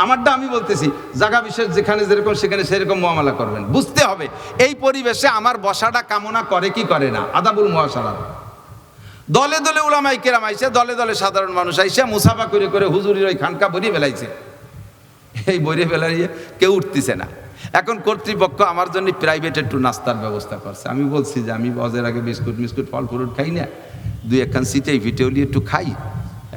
আমারটা আমি বলতেছি, জায়গা বিশেষ যেখানে যেরকম সেখানে সেরকম মুআমালা করবেন। বুঝতে হবে এই পরিবেশে আমার বসাটা কামনা করে কি করে না। আদাবুল মুআশারাত। দলে দলে উলামায়ে কেরাম আইছে, দলে দলে সাধারণ মানুষ আইসে মুসাফা করে করে হুজুরের ওই খানকা ভরিয়ে ফেলাইছে। এই ভরিয়ে ফেলাইয়ে কেউ উঠতেছে না। এখন কর্তৃপক্ষ আমার জন্য প্রাইভেট একটু নাস্তার ব্যবস্থা করছে। আমি বলছি যে আমি বজের আগে বিস্কুট ফল ফ্রুট খাই না, দুই একখান সিটেই ভিটেওলি একটু খাই,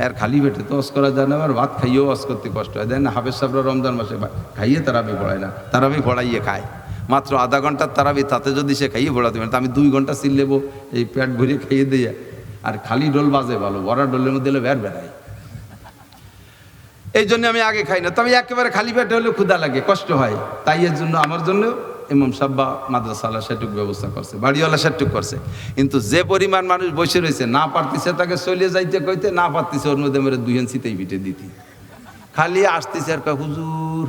আর খালি পেটে তো অস করা যায় না। আমার ভাত খাইয়েও অস করতে কষ্ট হয়। দেন না হাফেজ সাহেবরা রমজান মাসে খাইয়ে তারাবি পড়ায় না, তারাবি পড়াইয়ে খায় মাত্র আধা ঘন্টার তারাবি, তাতে যদি সে খাইয়ে পড়াতে পারে তা আমি 2 ঘন্টা চিল্লেবো এই পেট ভরিয়ে খাইয়ে দিয়ে। আর খালি ডোল বাজে ভালো, বড়া ডোলের মধ্যে এলে বেড়ায়। এই জন্য আমি আগে খাই না। তবে একেবারে খালি পেটে হলে ক্ষুধা লাগে, কষ্ট হয়। তাই এর জন্য আমার জন্য ইমাম সাহেব মাদ্রাসাওয়ালা সেটুক ব্যবস্থা করছে, বাড়িওয়ালা সেটুক করছে। কিন্তু যে পরিমাণ মানুষ বসে রয়েছে, না পারতেছে তাকে চলে যাইতে কইতে, না পারতেছে ওর মধ্যে মেরে 2 ইঞ্চিতেই পিঠে দিতি। খালি আসতেছে আর কয় হুজুর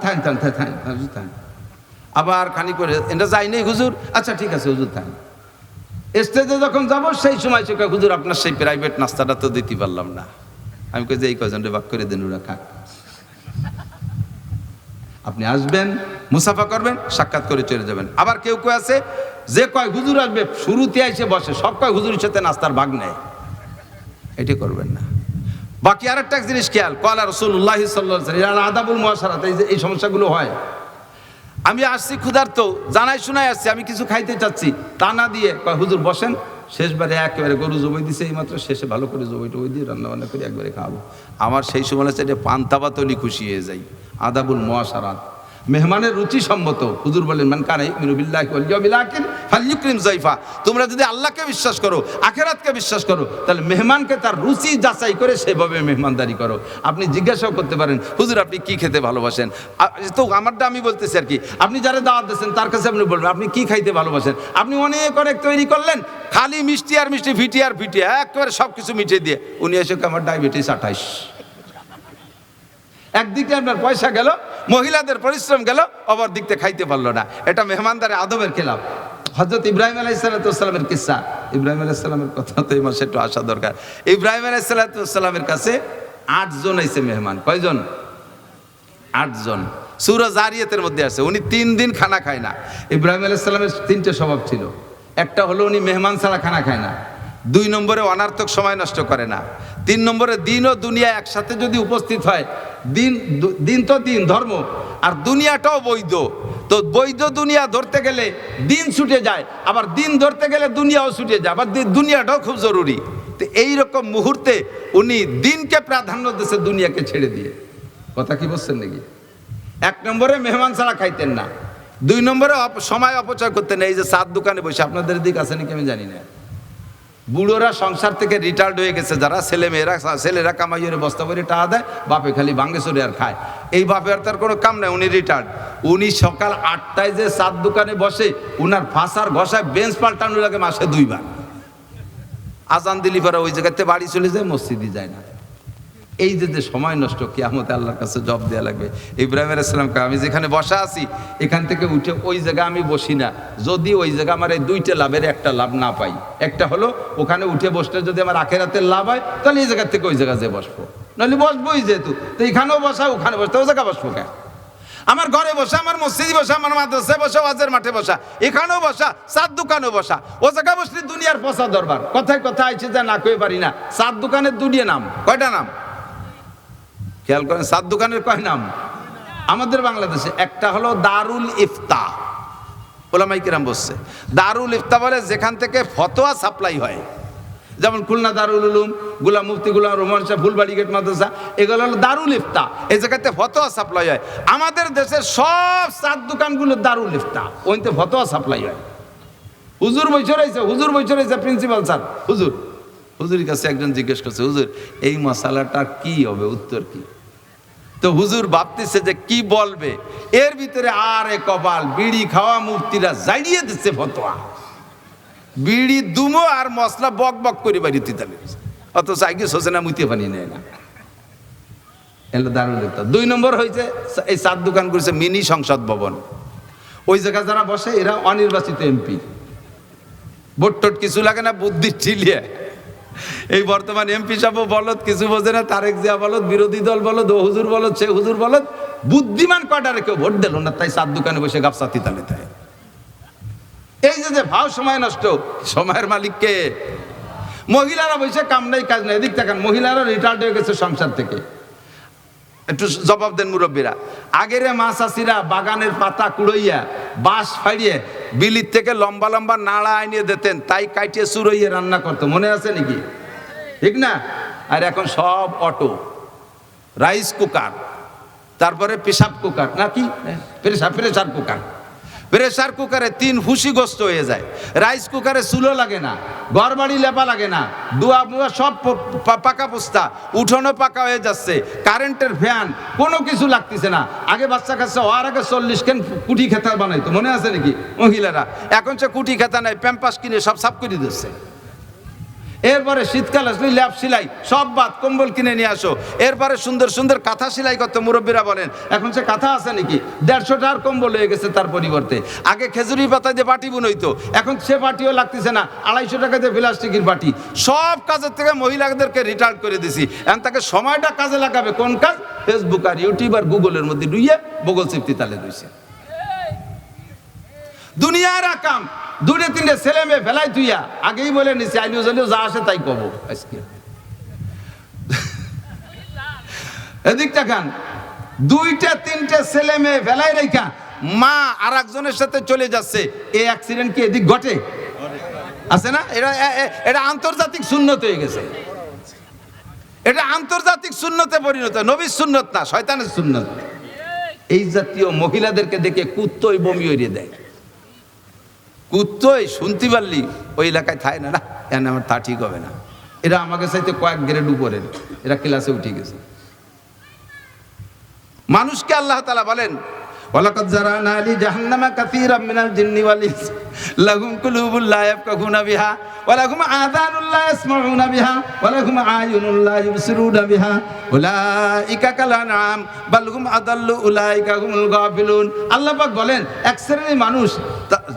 থান থান থান হুজুর থান। আবার খানি করে এটা যাই নেই হুজুর, আচ্ছা ঠিক আছে হুজুর থান। স্টেজে যখন যাবো সেই সময় সে কয় হুজুর আপনার সেই প্রাইভেট নাস্তাটা তো দিতে পারলাম না। আমি কই যে এই কজন বাক করে দেন, ওরা খাক। আপনি আসবেন, মুসাফা করবেন, সাক্ষাৎ করে চলে যাবেন। আবার কেউ কেউ আছে যে কয় হুজুর আসবে শুরুতে এসে বসে, সব কয় হুজুরের সাথে নাস্তার ভাগ নেয়। এটি করবেন না। বাকি আরেকটা জিনিস খেয়াল, কলা রাসূলুল্লাহ সাল্লাল্লাহু আলাইহি ওয়াসাল্লাম আদাবুল মুআশারাত, এই সমস্যাগুলো হয়। আমি আসছি ক্ষুধার্ত, জানাই শোনাই আসছি, আমি কিছু খাইতে চাচ্ছি, তা না দিয়ে কয় হুজুর বসেন, শেষবারে একেবারে গরু জবাই দিছে এইমাত্র, শেষে ভালো করে জবাই টবাই দিয়ে রান্নাবান্না করে একবারে খাওয়াবো। আমার সেই সময় চাইলে পান্তা ভাতলি খুশি হয়ে যাই। আদাবুল মুআশারাত, মেহমানের রুচি সম্মত। হুজুর বলেন মান কানা ইউমিনু বিল্লাহি ওয়াল ইয়াউমিল আখির ফালইউকরিম যায়ফা। তোমরা যদি আল্লাহকে বিশ্বাস করো, আখিরাতকে বিশ্বাস করো, তাহলে মেহমানকে তার রুচি যাচাই করে সেভাবে মেহমানদারি করো। আপনি জিজ্ঞাসাও করতে পারেন হুজুর আপনি কি খেতে ভালোবাসেন, তো আমারটা আমি বলতেছি আর কি। আপনি যারা দাওয়াত দিয়েছেন তার কাছে আপনি বলবেন আপনি কি খাইতে ভালোবাসেন। আপনি অনেক তৈরি করলেন, খালি মিষ্টি আর মিষ্টি, ফিটি আর ফিটি, একেবারে সব কিছু মিটিয়ে দিয়ে উনি এসে আমার ডায়াবেটিস 28। একদিকে আপনার পয়সা গেল, মহিলাদের পরিশ্রম গেল, অপর দিকতে খাইতে পারলো না। এটা মেহমানদারে আদবের খেলাফ। হযরত ইব্রাহিম আলাইহিস সালামের কিসসা, ইব্রাহিম আলাইহিস সালামের কথা তো এই মাসে একটু আসা দরকার। ইব্রাহিম আলাইহিস সালামের কাছে 8 জন আইছে মেহমান। কয়জন? 8 জন। সূরা জারিয়াতের মধ্যে আছে উনি 3 দিন খানা খায় না। ইব্রাহিম আলাইহিস সালামের 3টে স্বভাব ছিল। একটা হলো উনি মেহমান ছাড়া খানা খায় না, 2 নম্বরে অনার্থক সময় নষ্ট করে না, 3 নম্বরে দিন ও দুনিয়া একসাথে যদি উপস্থিত হয়, দিন তো দিন ধর্ম, আর দুনিয়াটাও বৈধ, তো বৈধ দুনিয়া ধরতে গেলে দিন ছুটে যায়, আবার দিন ধরতে গেলে দুনিয়াও ছুটে যায়, আবার দুনিয়াটাও খুব জরুরি। তো এইরকম মুহূর্তে উনি দিনকে প্রাধান্য দিয়েছে দুনিয়াকে ছেড়ে দিয়ে। কথা কি বলছেন নাকি? 1 নম্বরে মেহমান ছাড়া খাইতেন না, 2 নম্বরে সময় অপচয় করতেন না। এই যে চার দোকানে বসে, আপনাদের দিক আছে নাকি আমি জানি না, বুড়োরা সংসার থেকে রিটায়ার্ড হয়ে গেছে যারা, ছেলেরা কামাইয়ের বস্তা করে টাকা দেয়, বাপে খালি ভাঙ্গে চড়ে আর খায়। এই বাপে আর তার কোনো কাম নাই, উনি রিটায়ার্ড। উনি সকাল 8টায় যে চার দোকানে বসে, উনার ফাঁসার ঘষায় বেঞ্চ পাল্টানো লাগে মাসে 2 বার। আজান দিলি পরে ওই জায়গাতে বাড়ি চলে যায়, মসজিদে যায় না। এই যে সময় নষ্ট, কিয়ামতে আল্লাহর কাছে জবাব দেওয়া লাগবে। ইব্রাহিম আলাইহিস সালামকে আমি যেখানে বসা আছি এখান থেকে উঠে ওই জায়গা আমি বসি না, যদি ওই জায়গা আমার এই 2টে লাভের একটা লাভ না পাই। একটা হলো ওখানে উঠে বসলে যদি আমার আখিরাতের লাভ হয়, তাহলে এই জায়গার থেকে ওই জায়গা যেয়ে বসবো, নাহলে বসবোই যেহেতু, তো এখানেও বসা ওখানে বসতে, ওই জায়গা বসবো কেন? আমার ঘরে বসা, আমার মসজিদে বসা, আমার মাদ্রাসায় বসা, ওয়াজের মাঠে বসা, এখানেও বসা, চার দোকানেও বসা, ও জায়গা বসলে দুনিয়ার পচা দরবার। কথায় কথা আইছে যা না কই পারি না। চার দোকানের 2টি নাম, কয়টা নাম খেয়াল করেন? 7 দোকানের কয় নাম আমাদের বাংলাদেশে? একটা হলো দারুল ইফতা, ওলামায়ে কেরাম বলছে দারুল ইফতা বলে যেখান থেকে ফতোয়া সাপ্লাই হয়, যেমন খুলনা দারুল উলুম, গোলাম মুফতি গোলাম রহমান শাহ ফুলবাড়ি গেট মাদ্রাসা, এগুলো হলো দারুল ইফতা। এই জায়গাতে ফতোয়া সাপ্লাই হয়। আমাদের দেশের সব 7 দোকানগুলো দারুল ইফতা, ওইতে ফতোয়া সাপ্লাই হয়। হুজুর বৈঠে রয়েছে প্রিন্সিপাল স্যার, হুজুরের কাছে একজন জিজ্ঞেস করছে হুজুর এই মশালাটা কি হবে, উত্তর কি? তো হুজুর ভাবতেছে যে কি বলবে, এর ভিতরে আরে কপাল, বিড়ি খাওয়া মুফতিরা জাইড়িয়ে দিচ্ছে ফতোয়া, বিড়ি দুমো আর মশলা বক বক করে বাড়িতে দিতে, অথচ আগে সোচনা মুইতে পানি নেয় না। এলো দারুল ইফতা। 2 নম্বর হয়েছে এই 7 দোকান করেছে মিনি সংসদ ভবন। ওই জায়গা যারা বসে এরা অনির্বাচিত এমপি, ভোট টোট কিছু লাগে না, বুদ্ধি ঠিলিয়ে এই বর্তমান এমপি সাহেব বলদ, কিছু বোঝে না, তারেক জিয়া বলদ, বিরোধী দল বলদ, ও হুজুর বলদ, সে হুজুর বলদ, বুদ্ধিমান কয়টারে কেউ ভোট দিল না, তাই চার দোকানে বসে গাপসা তিতালে তাই। এই যে ভাও সময় নষ্ট, সময়ের মালিককে। মহিলারা বসে কাম নাই কাজ নাই, এদিক থাকেন, মহিলারা রিটায়ার্ড হয়ে গেছে সংসার থেকে। একটু জবাব দেন মুরব্বীরা। আগের মাছাসিরা বাগানের পাতা কুড়াইয়া বাঁশ ফাড়িয়ে বিলির থেকে লম্বা লম্বা নাড়া আনিয়ে দিতেন, তাই কাটিয়ে চুরইয়ে রান্না করতো, মনে আছে নাকি? ঠিক না? আর এখন সব অটো, রাইস কুকার, তারপরে পেশাব কুকার, নাকি প্রেসার কুকার। প্রেসার কুকারে 3 ফুসি গোস্ত হয়ে যায়, রাইস কুকারে চুলো লাগে না, ঘর বাড়ি লেপা লাগে না, দুয়া বুয়া সব পাকা পোস্তা, উঠোনো পাকা হয়ে যাচ্ছে, কারেন্টের ফ্যান, কোনো কিছু লাগতেছে না। আগে বাচ্চা কাচ্চা হওয়ার আগে 40 কেন কুটি খেতা বানাইতো, মনে আছে নাকি মহিলারা? এখন সে কুটি খেতা নাই, প্যাম্পাস কিনে সব সাফ করে দিচ্ছে। এরপরে শীতকাল আসলে ল্যাপ সেলাই সব বাদ, কম্বল কিনে নিয়ে আসো। এরপরে সুন্দর সুন্দর কাঁথা সেলাই করতে মুরব্বীরা বলেন, এখন সে কাঁথা আছে নাকি? 150 টাকার কম্বল হয়ে গেছে তার পরিবর্তে। আগে খেজুরি পাতা দিয়ে বাটি বুনইতো, এখন সে বাটিও লাগতেছে না, 250 টাকা দিয়ে প্লাস্টিকের বাটি। সব কাজের থেকে মহিলাদেরকে রিটায়ার্ড করে দিছি। এখন তাকে সময়টা কাজে লাগাবে কোন কাজ? ফেসবুক আর ইউটিউব আর গুগলের মধ্যে ডুইয়ে বগল চিপতি তালে রয়েছে। দুনিয়ার আকাম 2-3 ছেলে মেয়ে ফেলাই তুইয়া আগেই বলে নিছি, আইলিও জালিও যা আসে তাই কব। আজকে এদিকটা খান, 2-3 ছেলে মেয়ে ফেলাই রেখা মা আর একজনের সাথে চলে যাচ্ছে। এই অ্যাক্সিডেন্ট কি এদিক ঘটে? আছে না? এটা আন্তর্জাতিক সুন্নত হয়ে গেছে, এটা আন্তর্জাতিক সুন্নতে পরিণত, নবীর সুন্নত না, শয়তানের সুন্নত। এই জাতীয় মহিলাদেরকে দেখে কুত্তই বমি হইয়ে দেয়। কুত্তই শুনতে পারলি ওই এলাকায় থাকে না, না এখানে আমার তা ঠিক হবে না। এরা আমাকে চাইতে কয়েক গ্রেড উপরে, এরা ক্লাসে উঠে গেছে। মানুষকে আল্লাহ তাআলা বলেন, ওয়ালাকাদ জারানা লি জাহান্নামা কাসীরাম মিনাল জিন্নি ওয়াল ইনস লাহুম কুলুবুন লা ইয়াফকাহুনা বিহা ওয়া লাহুম আযানুন লা ইয়াসমাউনা বিহা ওয়া লাহুম আয়ুনুন লা ইবসিরুনা বিহা উলাইকা কাল আনআম বাল হুম আদাল্লু উলাইকা হুমুল গাফিলুন। আল্লাহ পাক বলেন, এক শ্রেণীর মানুষ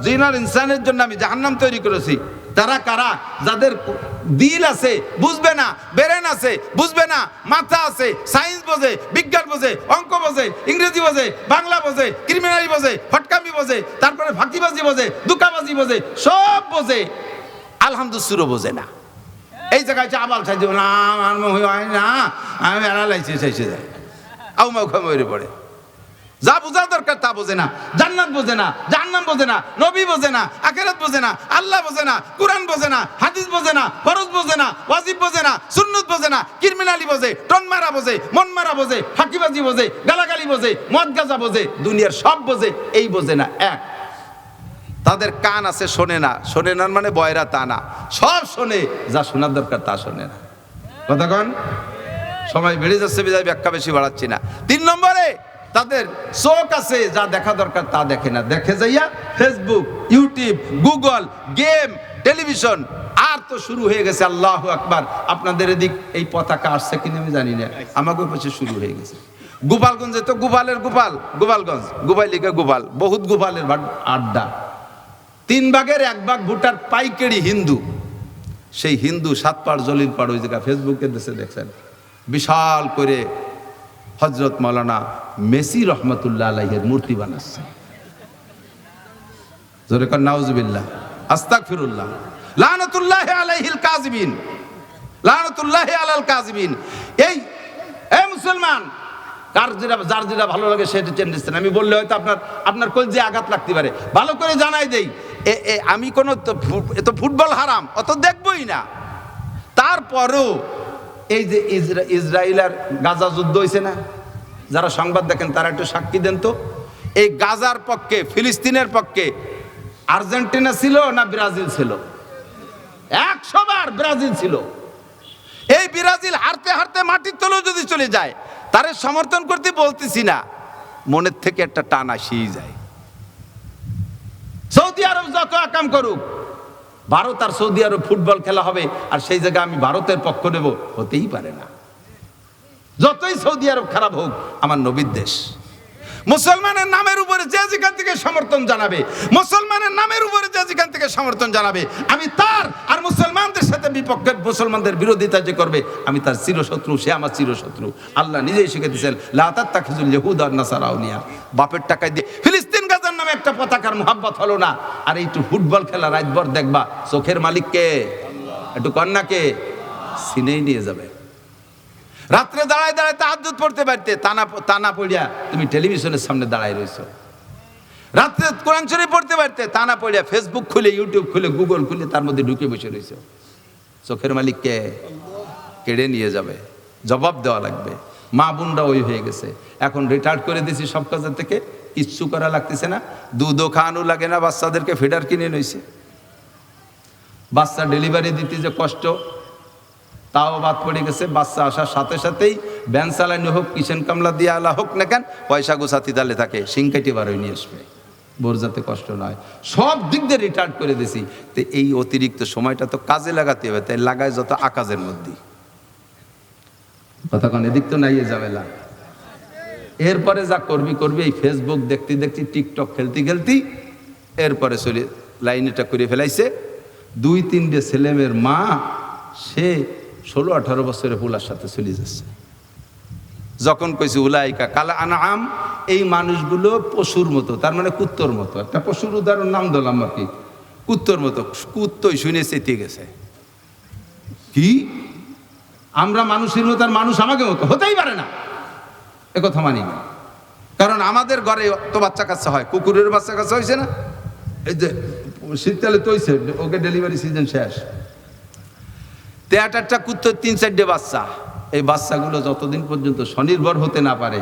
জিন আর ইনসানের জন্য আমি জাহান্নাম তৈরি করেছি। তারা কারা? যাদের দিল আছে বুঝবে না, ব্রেন আছে বুঝবে না, মাথা আছে, সায়েন্স বোঝে, বিজ্ঞান বোঝে, অঙ্ক বোঝে, ইংরেজি বোঝে, বাংলা বোঝে, ক্রিমিনালি বোঝে, ফটকামি বোঝে, তারপরে ফাঁকিবাজি বোঝে, দুকাবাজি বোঝে, সব বোঝে, আলহামদুলিল্লাহ বোঝে না। এই জায়গায় আবাল চাইছে না, আমার হয় না, আমি এড়ালাইছি চাইছে যায়, আউ মাউ খামে পড়ে। যা বোঝার দরকার তা বোঝে না, জান্নাত বোঝে না, জাহান্নাম বোঝে না, নবী বোঝে না, আখিরাত বোঝে না, আল্লাহ বোঝে না, কুরআন বোঝে না, হাদিস বোঝে না, ফরজ বোঝে না, ওয়াজিব বোঝে না, সুন্নাত বোঝে না, ক্রিমিনালি বোঝে, টন মারা বোঝে, মন মারা বোঝে, ফাঁকিবাজি বোঝে, গালাগালি বোঝে, মদ গাঁজা বোঝে, দুনিয়ার সব বোঝে, এই বোঝে না এক। তাদের কান আছে শোনে না, শোনে না মানে বয়রা তা না, সব শোনে, যা শোনার দরকার তা শোনে না। কথা কন, সময় বেড়ে যাচ্ছে বিদায় ব্যাখ্যা বেশি বাড়াচ্ছি না। 3 নম্বরে তাদের চোখ আছে, যা দেখা দরকার তা দেখে না, দেখে যাইয়া Facebook, YouTube, Google, game, television. আর তো শুরু হয়ে গেছে আল্লাহু আকবার। আপনাদের এদিক এই পতাকা আসছে কিনা আমি জানি না, আমাকে পাশে শুরু হয়ে গেছে। গোপালগঞ্জে তো গোপালের গোপাল, গোপালগঞ্জ গোপালিকা গোপাল, বহুত গোপালের আড্ডা। 3 ভাগের 1 ভাগ ভোটার পাইকারি হিন্দু। সেই হিন্দু 7 পাড় জলিল পাড় ওই জায়গা ফেসবুকে দেশে দেখছেন, বিশাল করে হযরত মাওলানা মেসি রহমতুল্লাহ আলাইহির মূর্তি বানাচ্ছে। জোরে কর নাউজুবিল্লাহ, আস্তাগফিরুল্লাহ, লানাতুল্লাহি আলাইহিল কাযিবিন, লানাতুল্লাহি আলাল কাযিবিন। এই মুসলমান, যার যেটা ভালো লাগে সেটা চেঞ্জ। আমি বললে হয়তো আপনার কলজে আঘাত লাগতে পারে, ভালো করে জানাই দেই, আমি কোনো তো ফুটবল হারাম অত দেখবই না। তারপরও এই যে ইসরায়েল আর গাজা যুদ্ধ হয়েছে না, যারা সংবাদ দেখেন তারা একটু সাক্ষী দেন তো। এই গাজার পক্ষে, ফিলিস্তিনের পক্ষে আর্জেন্টিনা ছিল না ব্রাজিল ছিল? 100 বার ব্রাজিল ছিল। এই ব্রাজিল হারতে হারতে মাটির তলেও যদি চলে যায়, তারে সমর্থন করতে বলতেছি না, মনের থেকে একটা টান আসেই যায়। সৌদি আরব যত আকাম করুক, ভারত আর সৌদি আরব ফুটবল খেলা হবে আর সেই জায়গায় আমি ভারতের পক্ষ নেব, হতেই পারে না। যতই সৌদি আরব খারাপ হোক, আমার নবীর দেশ। মুসলমানের নামের উপরে যে যেখান থেকে সমর্থন জানাবে, মুসলমানের নামের উপরে যে যেখান থেকে সমর্থন জানাবে, আমি তার আর মুসলমান মুসলমানদের সাথে বিপক্ষের মুসলমানদের বিরোধিতা যে করবে আমি তার চিরশত্রু, সে আমার চিরশত্রু। আল্লাহ নিজেই শিখে দিয়েছেন লা তাত্তাখিযুল ইয়াহুদ ওয়ান নাসারা আউলিয়া। বাপের টাকায় দিয়ে ফিলিস্তিন গাজার নামে একটা পতাকার মোহাব্বত হলো না, আর একটু ফুটবল খেলা রাতভর দেখবা, চোখের মালিককে একটু কন্যাকে সিনেই নিয়ে যাবে। রাত্রে দাঁড়ায় দাঁড়ায় তাহাজ্জুদ পড়তে পারতে, তানা পড়িয়া তুমি টেলিভিশনের সামনে দাঁড়ায় রইছো। রাত্রে কোরআন শরীফ পড়তে পারতে, তানা পড়িয়া ফেসবুক খুলে, ইউটিউব খুলে, গুগল খুলে তার মধ্যে ঢুকে বসে রইছো। চোখের মালিককে কেড়ে নিয়ে যাবে, জবাব দেওয়া লাগবে। মা বোনরা ওই হয়ে গেছে, এখন রিটায়ার্ড করে দিয়েছি সব কাজের থেকে, কিচ্ছু করা লাগতেছে না, দুধও খাওয়ানো লাগে না, বাচ্চাদেরকে ফিডার কিনে নিয়েছে। বাচ্চা ডেলিভারি দিতে যে কষ্ট তাও বাদ পড়ে গেছে। বাচ্চা আসার সাথে সাথেই ভ্যান চালানো হোক, কিচেন কামলা দিয়ে আলা হোক না কেন, পয়সা গোছাতি তালে থাকে, সিংকাটি বারোই নিয়ে আসবে, বোর যাতে কষ্ট নয়। সব দিক দিয়ে রিটায়ার্ড করে দিছি। তো এই অতিরিক্ত সময়টা তো কাজে লাগাতে হবে, তাই লাগায় যত আকাজের মধ্যে কথা কন, এদিক তো নাই ঝামেলা। এরপরে যা করবি করবি, এই ফেসবুক দেখতে দেখতে, টিকটক খেলতে খেলতে এরপরে চলে লাইনটা করে ফেলাইছে। 2-3টে ছেলেমেয়ের মা, সে 16-18 বছরের পোলার সাথে চলে যাচ্ছে। যখন কইছে উলাইকা কাল আনআম, এই মানুষগুলো পশুর মতো, তার মানে কুত্তর মতো। একটা পশুর উদাহরণ নাম দিলাম আর কি, কুত্তর মতো। কুত্তই শুনে চেতে গেছে, কি আমরা মানুষের মতো আর মানুষ আমাকে মতো হতেই পারে না, একথা মানি না। কারণ আমাদের ঘরে তো বাচ্চা কাচ্চা হয়, কুকুরের বাচ্চা কাচ্চা হয়েছে না, এই যে শীতকালে তো হয়েছে, ওকে ডেলিভারি সিজন শেষ, 63টা কুত্তর 3-4টে বাচ্চা। এই বাচ্চাগুলো যতদিন পর্যন্ত স্বনির্ভর হতে না পারে,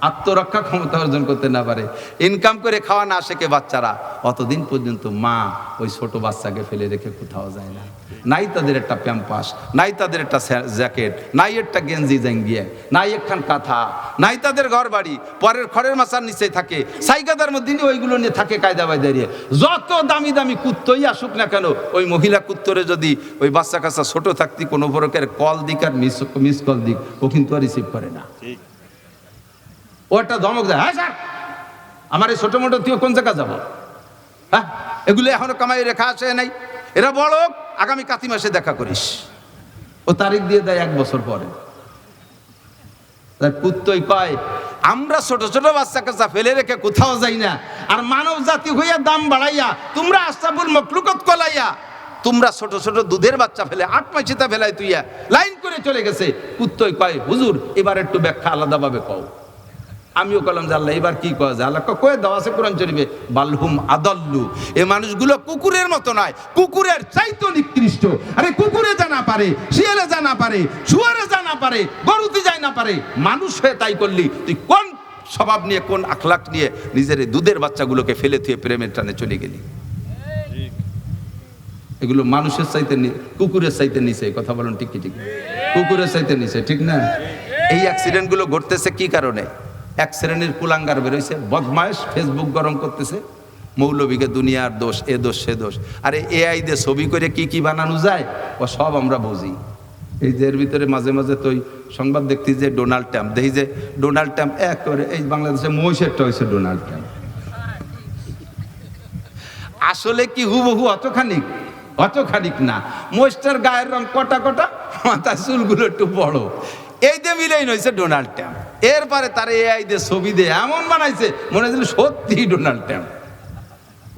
আত্মরক্ষা ক্ষমতা অর্জন করতে না পারে, ইনকাম করে খাওয়া না শেখে বাচ্চারা, অতদিন পর্যন্ত মা ওই ছোট বাচ্চাকে ফেলে রেখে কোথাও যায় না। নাই তাদের একটা প্যাম্পাস, নাই তাদের একটা জ্যাকেট, নাই একটা গেঞ্জি জাঙ্গিয়ে, নাই একখান কাঁথা, নাই তাদের ঘর বাড়ি, পরের খড়ের মাচার নিচে থাকে, সাইকাদার মধ্যে ওইগুলো নিয়ে থাকে কায়দা বায়দারিয়ে। যত দামি দামি কুত্তই আসুক না কেন, ওই মহিলা কুত্তরে যদি ওই বাচ্চা কাচ্চা ছোট থাকতে কোনো প্রকার কল দিক আর মিস কল দিক, ও কিন্তু আর রিসিভ করে না। ও একটা ধমক দেয়, হ্যাঁ স্যার আমার এই ছোট মোটো তুই কোন জায়গা যাবো, হ্যাঁ এগুলো এখনো কামাই রেখা আসে নাই, এরা বড় আগামী কাতি মাসে দেখা করিস। ও তারিখ দিয়ে দেয় 1 বছর পরে। কুত্তই কয় আমরা ছোট ছোট বাচ্চা কাচ্চা ফেলে রেখে কোথাও যাই না, আর মানব জাতি হইয়া দাম বাড়াইয়া তোমরা আশরাফুল মখলুকাত কলাইয়া তোমরা ছোট ছোট দুধের বাচ্চা ফেলে 8 মাসিতা ফেলাই তুইয়া লাইন করে চলে গেছে। কুত্তই কয় হুজুর এবার একটু ব্যাখ্যা আলাদাভাবে কও। আমিও কলাম যে আল্লাহ এবার কি কওয়া যায়, আল্লাহ কয়ে দেওয়া আছে কোরআন শরীফে, বালহুম আদাল্লু, এ মানুষগুলো কুকুরের মতো নয়, কুকুরের চাইতো নিকৃষ্ট। আরে কুকুরে যা না পারে, শিয়ালে যা না পারে, শুয়ারে যা না পারে, গরুতে যায় না পারে, মানুষ হয়ে তাই করলি, তুই কোন স্বভাব নিয়ে, কোন আখলাক নিয়ে নিজের দুধের বাচ্চাগুলোকে ফেলে থুয়ে প্রেমের টানে চলে গেলি? এগুলো মানুষের চাইতে, কুকুরের চাইতে নিচে, কথা বলুন ঠিক কি ঠিক? কুকুরের চাইতে নিচে, ঠিক না? এই অ্যাক্সিডেন্টগুলো ঘটতেছে কি কারণে? এক শ্রেণীর কুলাঙ্গার বেরোইছে, বদমাইশ, ফেসবুক গরম করতেছে, মৌলবীকে দুনিয়ার দোষ, এ দোষ সে দোষ। আরে এআই দিয়ে ছবি করে কি কি বানানো যায় ও সব আমরা বুঝি। এই যে এর ভিতরে মাঝে মাঝে তো সংবাদ দেখতে যে ডোনাল্ড ট্রাম্প, দেখি যে ডোনাল্ড ট্রাম্প এক করে এই বাংলাদেশে মহিষেরটা হয়েছে ডোনাল্ড ট্রাম্প। আসলে কি হুবহু অতখানিক না, মহিষটার গায়ের রং কটা কটা, মাথার চুলগুলো একটু বড়, এই দিয়ে মিলেই নইছে ডোনাল্ড ট্রাম্প। এরপরে তার এআই দিয়ে ছবি দিয়ে এমন বানাইছে মনে হচ্ছিল সত্যি ডোনাল্ড ট্রাম্প।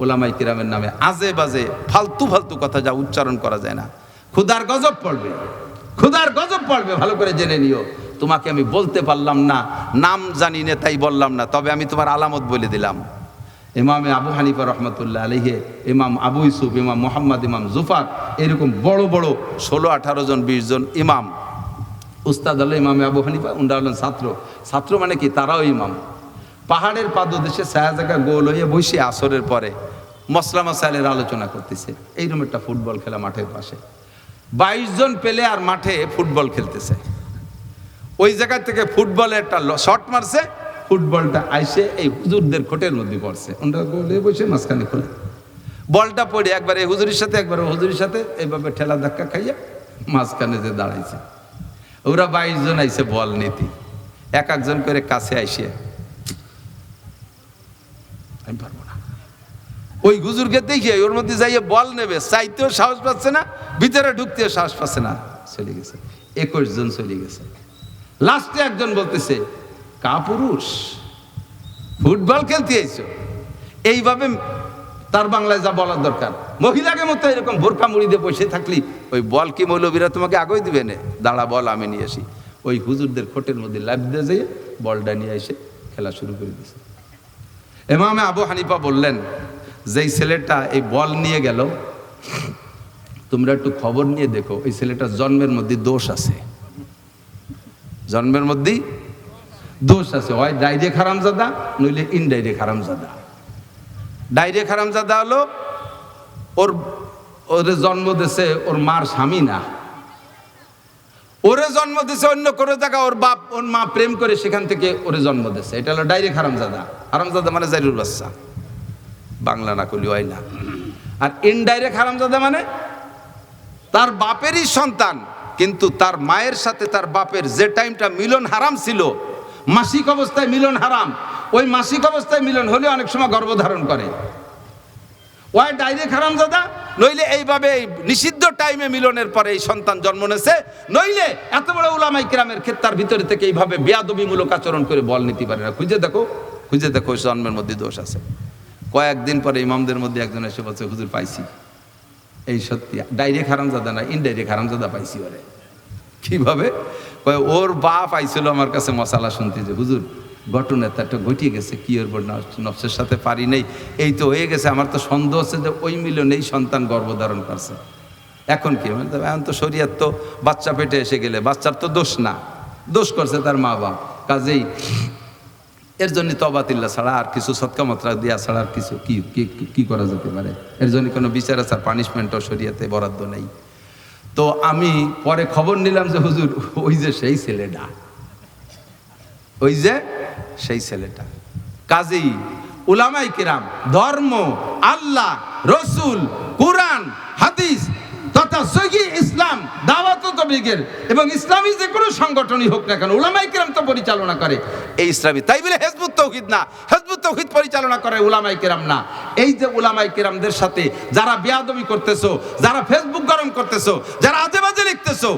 ওলামাই কিরামের নামে আজে বাজে ফালতু ফালতু কথা যা উচ্চারণ করা যায় না, খুদার গজব পড়বে, খুদার গজব পড়বে, ভালো করে জেনে নিও। তোমাকে আমি বলতে পারলাম না, নাম জানি না তাই বললাম না, তবে আমি তোমার আলামত বলে দিলাম। ইমামে আবু হানিফা রহমতুল্লাহ আলাইহি, ইমাম আবু ইউসুফ, ইমাম মোহাম্মদ, ইমাম জুফার, এরকম বড় বড় 16-18 জন 20 জন ইমাম। উস্তাদ হলো ইমামে আবু হানিফা, উন্ডা হলেন ছাত্র মানে কি তারাও ইমাম। পাহাড়ের পাদদেশে ছায়া জায়গা গোল হয়ে বসে আসরের পরে মসলা মাসাইলের আলোচনা করতেছে। এইরকম একটা ফুটবল খেলা মাঠের পাশে, 22 জন পেলে আর মাঠে ফুটবল খেলতেছে। ওই জায়গা থেকে ফুটবলে একটা শট মারছে, ফুটবলটা আইসে এই হুজুরদের খোটের মধ্যে পড়ছে, ওটা গোলে বসে মাঝখানে খোলে, বলটা পড়ে একবার এই হুজুরের সাথে একবার হুজুরের সাথে এইভাবে ঠেলা ধাক্কা খাইয়া মাঝখানে যে দাঁড়াইছে। ওরা 22 জন আইসে বল নীতি, এক একজন করে কাছে আইসে, আমি পারবো না, ওই হুজুরকে দেখে ওর মধ্যে যাইয়ে বল নেবে, চাইতেও সাহস পাচ্ছে না, ভিতরে ঢুকতেও সাহস পাচ্ছে না, চলে গেছে। 21 জন চলে গেছে। লাস্টে একজন বলতেছে, কাপুরুষ, ফুটবল খেলতে আইছো, এইভাবে তার বাংলায় যা বলার দরকার। মহিলাকে মতো এরকম বোরকা মুড়ি দিয়ে বসে থাকলি ওই বল কি মৌলবীরা তোমাকে আগেই দিবে না? দাঁড়া, বল আমি নিয়ে আসি। ওই হুজুরদের খোটের মধ্যে লাফ দিয়ে যেয়ে বলটা নিয়ে এসে খেলা শুরু করে দিয়েছে। ইমামে আবু হানিফা বললেন, যেই ছেলেটা এই বল নিয়ে গেল, তোমরা একটু খবর নিয়ে দেখো, এই ছেলেটার জন্মের মধ্যে দোষ আছে, জন্মের মধ্যেই দোষ আছে। হয় ডাইরেক্ট হারামজাদা, নইলে ইনডাইরেক্ট হারামজাদা। ডাইরেক্ট হারামজাদা হলো ওরে জন্ম দিয়েছে ওর মার স্বামী না, ওরে জন্ম দিয়েছে অন্য কোনো জায়গা, ওর বাপ ওর মা প্রেম করে সেখান থেকে ওরে জন্ম দিয়েছে, এটা হলো ডাইরেক্ট হারামজাদা। হারামজাদা মানে জাইরুল বাচ্চা, বাংলা না করলে হয় না। আর ইনডাইরেক্ট হারামজাদা মানে তার বাপেরই সন্তান, কিন্তু তার মায়ের সাথে তার বাপের যে টাইমটা মিলন হারাম ছিল, মাসিক অবস্থায় মিলন হারাম, ওই মাসিক অবস্থায় মিলন হলে অনেক সময় গর্ভধারণ করে, ওই ডাইরেক্ট হারামজাদা। নইলে এইভাবে নিষিদ্ধ টাইমে মিলনের পরে এই সন্তান জন্ম নেছে, নইলে এত বড় উলামায়ে কেরামের ক্ষেত্রের ভিতরে থেকে এইভাবে বেয়াদবিমূলক আচরণ করে বল নিতে পারে না। খুঁজে দেখো, খুঁজে দেখো, জন্মের মধ্যে দোষ আছে। কয়েকদিন পরে ইমামদের মধ্যে একজন এসে বলছে, হুজুর পাইছি, এই সত্যি ডাইরেক্ট হারামজাদা না, ইনডাইরেক্ট হারামজাদা পাইছি। ওরে কিভাবে? ওর বাপ আইছিল আমার কাছে মশালা শুনতে, যে হুজুর ঘটনা তো একটা ঘটিয়ে গেছে, কি ওর নফসের সাথে পারি নেই, এই তো হয়ে গেছে, আমার তো সন্দেহ হচ্ছে যে ওই মিলনেই সন্তান গর্ভধারণ করছে। এখন কি? এখন তো শরীয়ত তো বাচ্চা পেটে এসে গেলে বাচ্চার তো দোষ না, দোষ করছে তার মা বাপ, কাজেই এর জন্য তওবাতিল্লাহ ছাড়া আর কিছু সদকা মাত্রা দেওয়া ছাড়া আর কিছু কি করা যেতে পারে? এর জন্য কোনো বিচার আচার পানিশমেন্টও শরীয়তে বরাদ্দ নেই। তো আমি পরে খবর নিলাম যে হুজুর ওই যে সেই ছেলেটা, ওই যে সেই ছেলেটা। কাজেই উলামায়ে কেরাম ধর্ম, আল্লাহ, রসুল, কোরআন, হাদিস তথা সহিহ ইসলাম, দাওয়াত ও তাবলীগের এবং ইসলামী যে কোনো সংগঠনই হোক না কেন, উলামায়ে কেরাম তো পরিচালনা করে এই ইসলামী। তাই বলে হিজবুত তাওহীদ না, হিজবুত তাওহীদ পরিচালনা করে উলামায়ে কেরাম না। এই যে উলামায়ে কেরামদের সাথে যারা বেয়াদবি করতেছো, যারা ফেসবুক গরম করতেছো, যারা আজে বাজে লিখতেছো,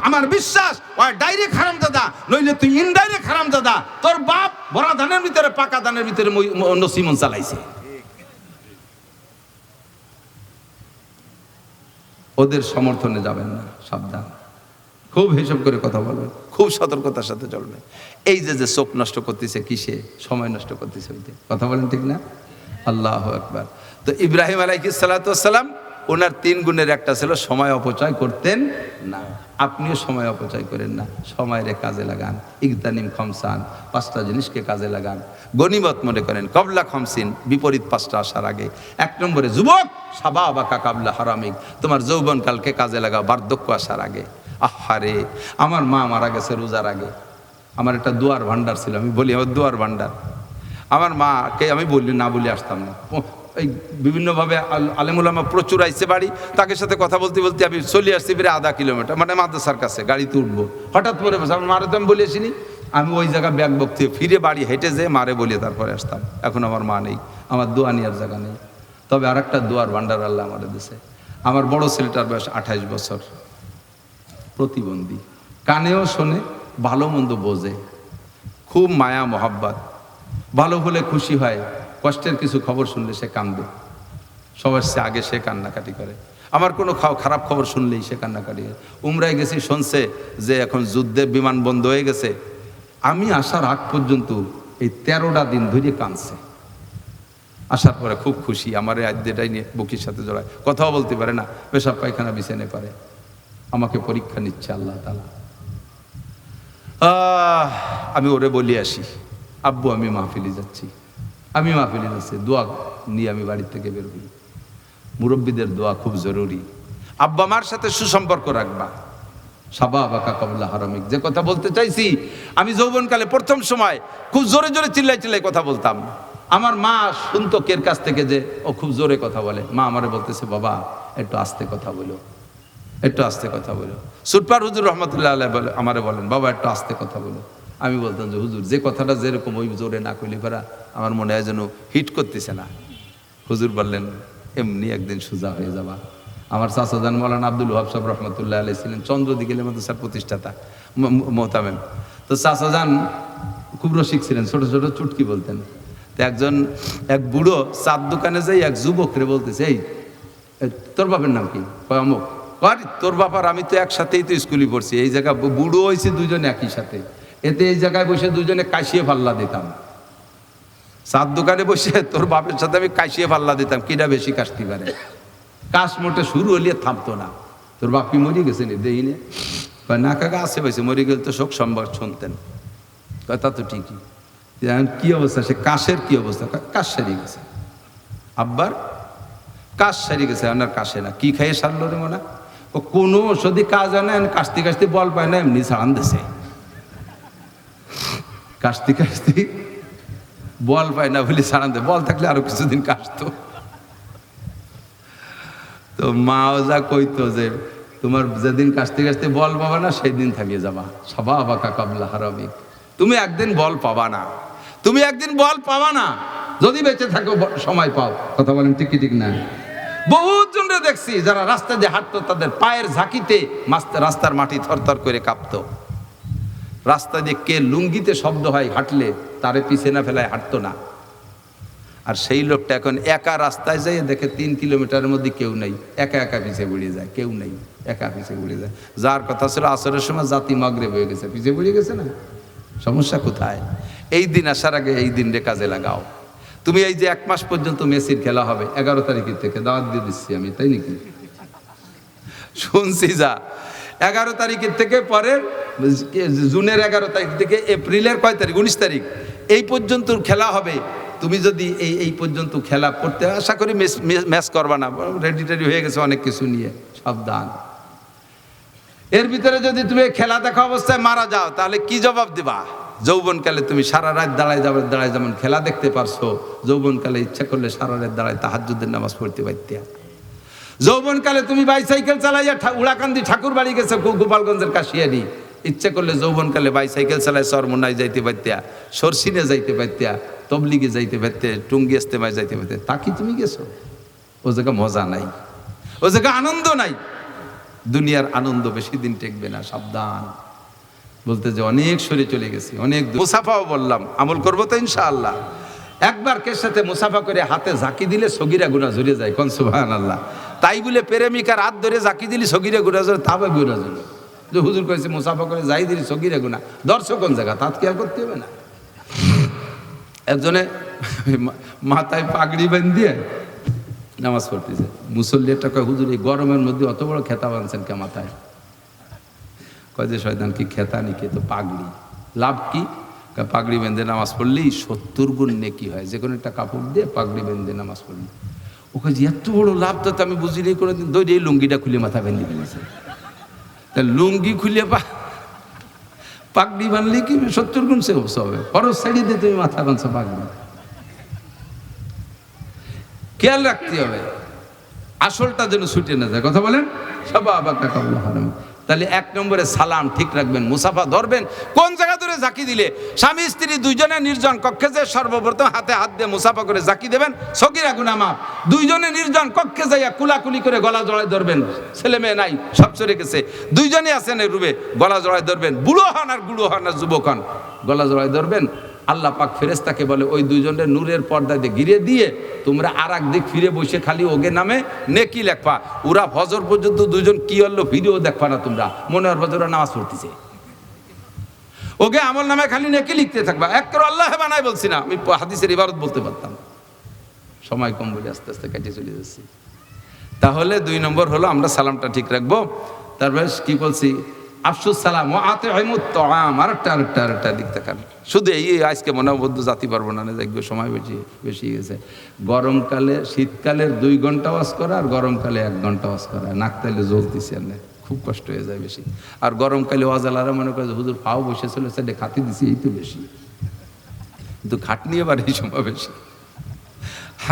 আমার বিশ্বাস ওই ডাইরেক্ট হারামজাদা, নইলে তুই ইনডাইরেক্ট হারামজাদা। তোর বাপ বড় ধানের ভিতরে, পাকা ধানের ভিতরে নসিমন চালাইছে। ওদের সমর্থনে যাবেন না, সাবধান, খুব হিসাব করে কথা বলবেন, খুব সতর্কতার সাথে চলবে। এই যে চোখ নষ্ট করতেছে কিসে? সময় নষ্ট করতেছে ওইতে, কথা বলেন ঠিক না? আল্লাহু আকবার। তো ইব্রাহিম আলাইহিস সালাতু ওয়াস সালাম, ওনার 3 গুণের একটা ছিল সময় অপচয় করতেন না। আপনিও সময় অপচয় করেন না, সময়ের কাজে লাগান। ইগতানিম খামসান, 5টা জিনিসকে কাজে লাগান, গনিমত মনে করেন। কবলা খামসিন, বিপরীত 5টা আসার আগে। 1 নম্বরে যুবক, শাবাবাকা কাবলা হারামিক, তোমার যৌবনকালকে কাজে লাগাও বার্ধক্য আসার আগে। আহারে, আমার মা মারা গেছে রোজার আগে, আমার একটা দুয়ার ভান্ডার ছিল, আমি বলি আমার দুয়ার ভান্ডার। আমার মাকে আমি বললি না বলে আসতাম না, এই বিভিন্নভাবে আলেমুলামা প্রচুর আইসে বাড়ি, তাকে সাথে কথা বলতে বলতে আমি চলে আসছি প্রায় 1/2 কিলোমিটার, মানে মাদ্রাসার কাছে গাড়িতে উঠবো, হঠাৎ করে আমার মারে তো আমি বলে আসিনি, আমি ওই জায়গায় ব্যাগ বক্তি ফিরে বাড়ি হেঁটে যেয়ে মারে বলিয়ে তারপরে আসতাম। এখন আমার মা নেই, আমার দোয়া নেওয়ার জায়গা নেই। তবে আর একটা দোয়ার ভান্ডার আল্লাহ আমার দেশে। আমার বড় ছেলেটার বয়স 28 বছর, প্রতিবন্ধী, কানেও শোনে, ভালো মন্দ বোঝে, খুব মায়া মহাব্বত, ভালো হলে খুশি হয়, কষ্টের কিছু খবর শুনলে সে কান্দে, সবার সে আগে সে কান্নাকাটি করে। আমার কোনো খারাপ খবর শুনলেই সে কান্নাকাটি করে। উমরায় গেছি, শুনছে যে এখন যুদ্ধের বিমান বন্ধ হয়ে গেছে, আমি আসার আগ পর্যন্ত এই 13টা দিন ধরে কাঁদছে। আসার পরে খুব খুশি, আমার এই আদ্যটাই নিয়ে বুকির সাথে জড়ায়, কথাও বলতে পারে না, পেশাব পায়খানা বিছানে করে, আমাকে পরীক্ষা নিচ্ছে আল্লাহ তাআলা। আমি ওরে বলি আসি, আব্বু আমি মাহফিলে যাচ্ছি, আমি মাহফিলে যাচ্ছি, দোয়া নিয়ে আমি বাড়ির থেকে বের হই। মুরব্বীদের দোয়া খুব জরুরি। আব্বা মার সাথে সুসম্পর্ক রাখবা। শাবাবাকা কাবলা হারামিক, যে কথা বলতে চাইছি, আমি যৌবনকালে প্রথম সময় খুব জোরে জোরে চিল্লাই চিল্লাই কথা বলতাম। আমার মা শুনতো কের কাছ থেকে যে ও খুব জোরে কথা বলে, মা আমারে বলতেছে, বাবা একটু আস্তে কথা বলো, একটু আস্তে কথা বলো। সুটপার হুজুর রহমতুল্লাহ আলাইহি আমারে বলেন, বাবা একটু আস্তে কথা বলো। আমি বলতাম যে হুজুর যে কথাটা যেরকম ওই জোরে না কইলে পারা আমার মনে হয় যেন হিট করতেছে না, হুজুর বললেন এমনি একদিন সোজা হয়ে যাবা। আমার চাচাজান মৌলানা আব্দুল ওয়াহাব সাহেব রহমতুল্লাহ আলাইহি ছিলেন চন্দ্রদিঘিল মাদ্রাসার প্রতিষ্ঠাতা মোহতামেম। তো চাচাজান খুব রসিক ছিলেন, ছোট ছোট চুটকি বলতেন। তো এক বুড়ো চার দোকানে যাই এক যুবকরে বলতেছে, এই তোর বাপের নাম কি? কয় অমুক। তোর বাপার আমি তো একসাথেই তো স্কুলে পড়ছি, এই জায়গা বুড়ো হয়েছি দুজনে একই সাথে, এতে এই জায়গায় বসে দুজনে কাশিয়ে পাল্লা দিতাম। চার দোকানে বসে তোর বাপের সাথে আমি কাশিয়ে পাল্লা দিতাম, কিটা বেশি কাশতে পারে। কাশ মোটে শুরু হলিয়ে থামতো না। তোর বাপ কি মরে গেছে নি? দেই নে। না কাকা আছে পাইছে, মরে গেলে তো শোক সংবাদ শুনতেন। কথা তো ঠিকই। কি অবস্থা? সে কাশের কি অবস্থা? কাশ সারিয়ে গেছে। আব্বার কাশ সারিয়ে গেছে, আপনার কাশে না। কি খাইয়ে সারলো রে মনে? ও কোনো ওষুধই কাজ হয় না, কাশতে কাশতে বল পায় না, এমনি ছাড়ান দিছে। কাশতে কাশতে বল পায় না বলে ছাড়ান দে, বল থাকলে আরো কিছুদিন কাশতো। তো মাও যা কইতো যে তোমার যেদিন কাশতে কাশতে বল পাবা না সেই দিন থাকিয়ে যাবা, সবা বাকা কাবলা হারামিক। তুমি একদিন বল পাবা না, তুমি একদিন বল পাবা না যদি বেঁচে থাকো, সময় পাও। কথা বলেন ঠিক কি ঠিক না? বহুত জনরে দেখছি যারা রাস্তা দিয়ে হাঁটতো, তাদের পায়ের ঝাঁকিতে রাস্তার মাটি থরথর করে কাঁপতো। রাস্তা দিয়ে কে লুঙ্গিতে শব্দ হয় হাঁটলে তারে পিছে না ফেলায় হাঁটতো না। আর সেই লোকটা এখন একা রাস্তায় যাই দেখে 3 কিলোমিটারের মধ্যে কেউ নেই, একা একা পিছে বুড়িয়ে যায়, কেউ নেই, একা পিছে বুড়িয়ে যায়। যার কথা ছিল আসরের সময় জাতি মাগরিব হয়ে গেছে, পিছে বুড়িয়ে গেছে না। সমস্যা কোথায়? এই দিন আসার আগে এই দিনরে কাজে লাগাও। তুমি এই যে 1 মাস পর্যন্ত মেসির খেলা হবে, 11 তারিখের থেকে দাওয়াত দিয়ে দিচ্ছি আমি, তাই নাকি? শুনছি যা 11 তারিখের থেকে পরে জুনের 11 তারিখ থেকে এপ্রিলের কয় তারিখ? 19 তারিখ এই পর্যন্ত খেলা হবে। তুমি যদি এই পর্যন্ত খেলা করতে, আশা করি ম্যাচ করবা না, রেডি টেডি হয়ে গেছে অনেক কিছু নিয়ে, সাবধান। এর ভিতরে যদি তুমি খেলা দেখা অবস্থায় মারা যাও তাহলে কি জবাব দিবা? যৌবনকালে তুমি সারা রাত দাঁড়ায় যেমন খেলা দেখতে পারছো, যৌবনকালে ইচ্ছা করলে সারা রাত দাঁড়ায় তাহাজ্জুদের নামাজ পড়তে পারতে। যৌবনকালে তুমি বাইসাইকেল চালাইয়া উড়াকান্দি ঠাকুর বাড়ি গেছে গোপালগঞ্জের কাশিয়ারি, ইচ্ছা করলে যৌবনকালে বাইসাইকেল চালায় চরমোনায় যাইতে পারতিয়া, সরসিনে যাইতে পারতিয়া, তবলিগে যাইতে পারতে, টুঙ্গি ইস্তেমায় যাইতে পারতে। তা কি তুমি গেছো? ও জায়গা মজা নাই, ও জায়গা আনন্দ নাই। দুনিয়ার আনন্দ বেশি দিন টেকবে না, সাবধান। বলতে যে অনেক সরে চলে গেছি, অনেক মুসাফাও বললাম, আমল করবো তো ইনশাআল্লাহ। একবার কে সাথে মুসাফা করে হাতে ঝাঁকি দিলে সগিরা গুনাহ ঝরে যায়, কোন সুবহানাল্লাহ। তাই বলে প্রেমিকার হাত ধরে ঝাঁকি দিলে সগিরা গুনাহ ঝরে, তা বা গুনাহ ঝরে। যে হুজুর কইছে মুসাফা করে যাই দিলি সগিরা গুনাহ, দর্শক কোন জায়গা তাত খেয়াল করতে হবে না। একজনে মাথায় পাগড়ি বাঁধিয়ে নামাজ পড়তেছে, মুসল্লিটা কয় হুজুর এই গরমের মধ্যে অত বড় খেতা বাঁধছেন কে মাথায়? কয় যে শয়তান কি খেতা নিকে, তো পাগড়ি। লাভ কি? পাগড়ি বেঁধে নামাজ পড়লেই 70 গুণ নেকি হয়, যে কোনো একটা কাপড় দিয়ে পাগড়ি বেঁধে নামাজ পড়লি। ওকে যে এত বড় লাভ তো আমি বুঝিনি কোনোদিন। দই এই লুঙ্গিটা খুলে মাথা বেঁধে ফেলেছে। তা লুঙ্গি খুলে পাগড়ি বানলে কি 70 গুণ সে হবে। খরচ ছাড়িয়ে দিয়ে তুমি মাথা বাঁধছো পাগড়ি। খেয়াল রাখতে হবে আসলটা যেন ছুটে না যায়। কথা বলেন সবা বাকা কাবলা হারাম। তাহলে 1 নম্বরে সালাম ঠিক রাখবেন, মুসাফা ধরবেন। কোন জায়গা ধরে জাকি দিলে? স্বামী স্ত্রী দুইজনে নির্জন কক্ষে যে সর্বপ্রথম হাতে হাত দিয়ে মুসাফা করে জাকি দেবেন, সগীরা গুনাহ মাফ। দুইজনে নির্জন কক্ষে যাইয়া কুলাকুলি করে গলা জড়ায় ধরবেন, ছেলে মেয়ে নাই সব চলে গেছে, দুইজনে আছেন এই রুমে, গলা জড়ায় ধরবেন। বুড়ো হন আর গুড়ো হন আর যুবক হন, গলা জড়ায় ধরবেন। আল্লাহ পাক ফেরেশতাকে বলে ওই দুইজনের নূরের পর্দা দিয়ে ঘিরে দিয়ে তোমরা আর এক দিক ফিরে বসে খালি ওগে নামে নেকি লেখবা। ওরা ফজর পর্যন্ত দুইজন কি হলো ভিডিও দেখবা না, তোমরা মনে হয় ফজর নামাজ পড়তেছে, ওগে আমল নামে খালি নেকি লিখতে থাকবা। এক করে আল্লাহ বানাই বলছি না, আমি হাদিসের ইবারত বলতে পারতাম, সময় কম বলে আস্তে আস্তে কাটে চলে যাচ্ছি। তাহলে 2 নম্বর হলো আমরা সালামটা ঠিক রাখবো। তারপরে কি বলছি? আফসুস সালাম ও আতে হইমুত তাআম। আরেকটা দিক দেখান। শুধু এই আজকে মনোবদ্ধ জাতি পারবো না, দেখবে সময় বেশি গেছে। গরমকালে শীতকালের 2 ঘন্টা ওয়াজ করা আর গরমকালে 1 ঘন্টা ওয়াজ করা, নাক তাইলে জ্বলতেছে না, খুব কষ্ট হয়ে যায় বেশি। আর গরমকালে ওয়াজালারা মনে করে হুজুর ফাও বসেছিল সেটা খাতি দিছি, এই তো বেশি। কিন্তু খাটনি এবার এই সময় বেশি।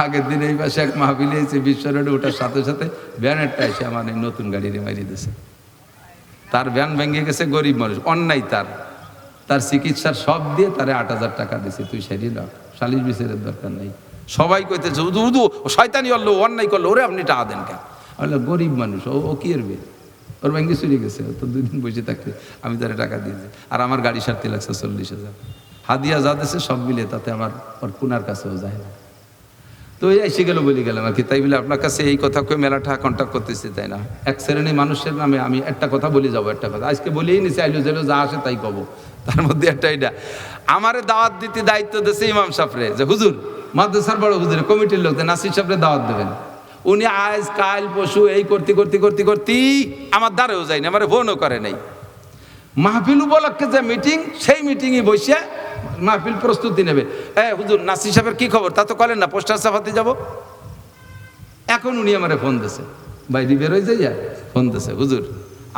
আগের দিন এই পাশে এক মাহফিলে এসে বিশ্ব রোডে ওঠার সাথে সাথে ভ্যানেরটা এসে আমার এই নতুন গাড়িতে মারিয়ে দিয়েছে। তার ভ্যান ভেঙে গেছে, গরিব মানুষ, অন্যায় তার চিকিৎসার সব দিয়ে তারে 8,000 টাকা দিছে। তুই সেরি না, সালিশ বিচারের দরকার নেই, সবাই কইতেছে উদু উদু শয়তানি হলো, অন্যায় করলো, ওরে আপনি টাকা দেন কেন? আমি বললাম গরিব মানুষ, ও কি এরবে, ওর ব্যাঙ্গে চুরি গেছে, ও তো 2 দিন বসে থাকতে আমি তারে টাকা দিয়েছি। আর আমার গাড়ি সারতে লাগছে 40,000। হাদিয়া যা দিয়েছে সব মিলে তাতে আমার ওর কোনার কাছেও যায় না। তো এই এসে গেল বলে গেলাম আর কি। তাই বলে আপনার কাছে এই কথা কই মেলাটা কন্ট্যাক্ট করতেছি তাই না। এক শ্রেণী মানুষের নামে আমি একটা কথা বলে যাবো, একটা কথা আজকে বলেই নিছি, আইলো জেলো যা আসে তাই কব। তার মধ্যে একটা এটা আমারে দাওয়াত দিতে দায়িত্ব দিয়েছে ইমাম সাহেবরে, যে হুজুর মাদ্রাসার বড় হুজুরে কমিটির লোক নাসির সাহেবরে দাওয়াত দেবেন। উনি আজ কাল পশু এই করতে আমার দ্বারেও যায়নি, আমার ফোনও করে নাই। মাহফিল উপলক্ষে যে মিটিং, সেই মিটিংয়ে বসে মাহফিল প্রস্তুতি নেবে। হুজুর নাসির সাহেবের কি খবর, তা তো করেন না, পোস্টার ছাপাতে যাব। এখন উনি আমারে ফোন দিয়েছে, বাইরে বেরোয় যাইয়া ফোন দিয়েছে, হুজুর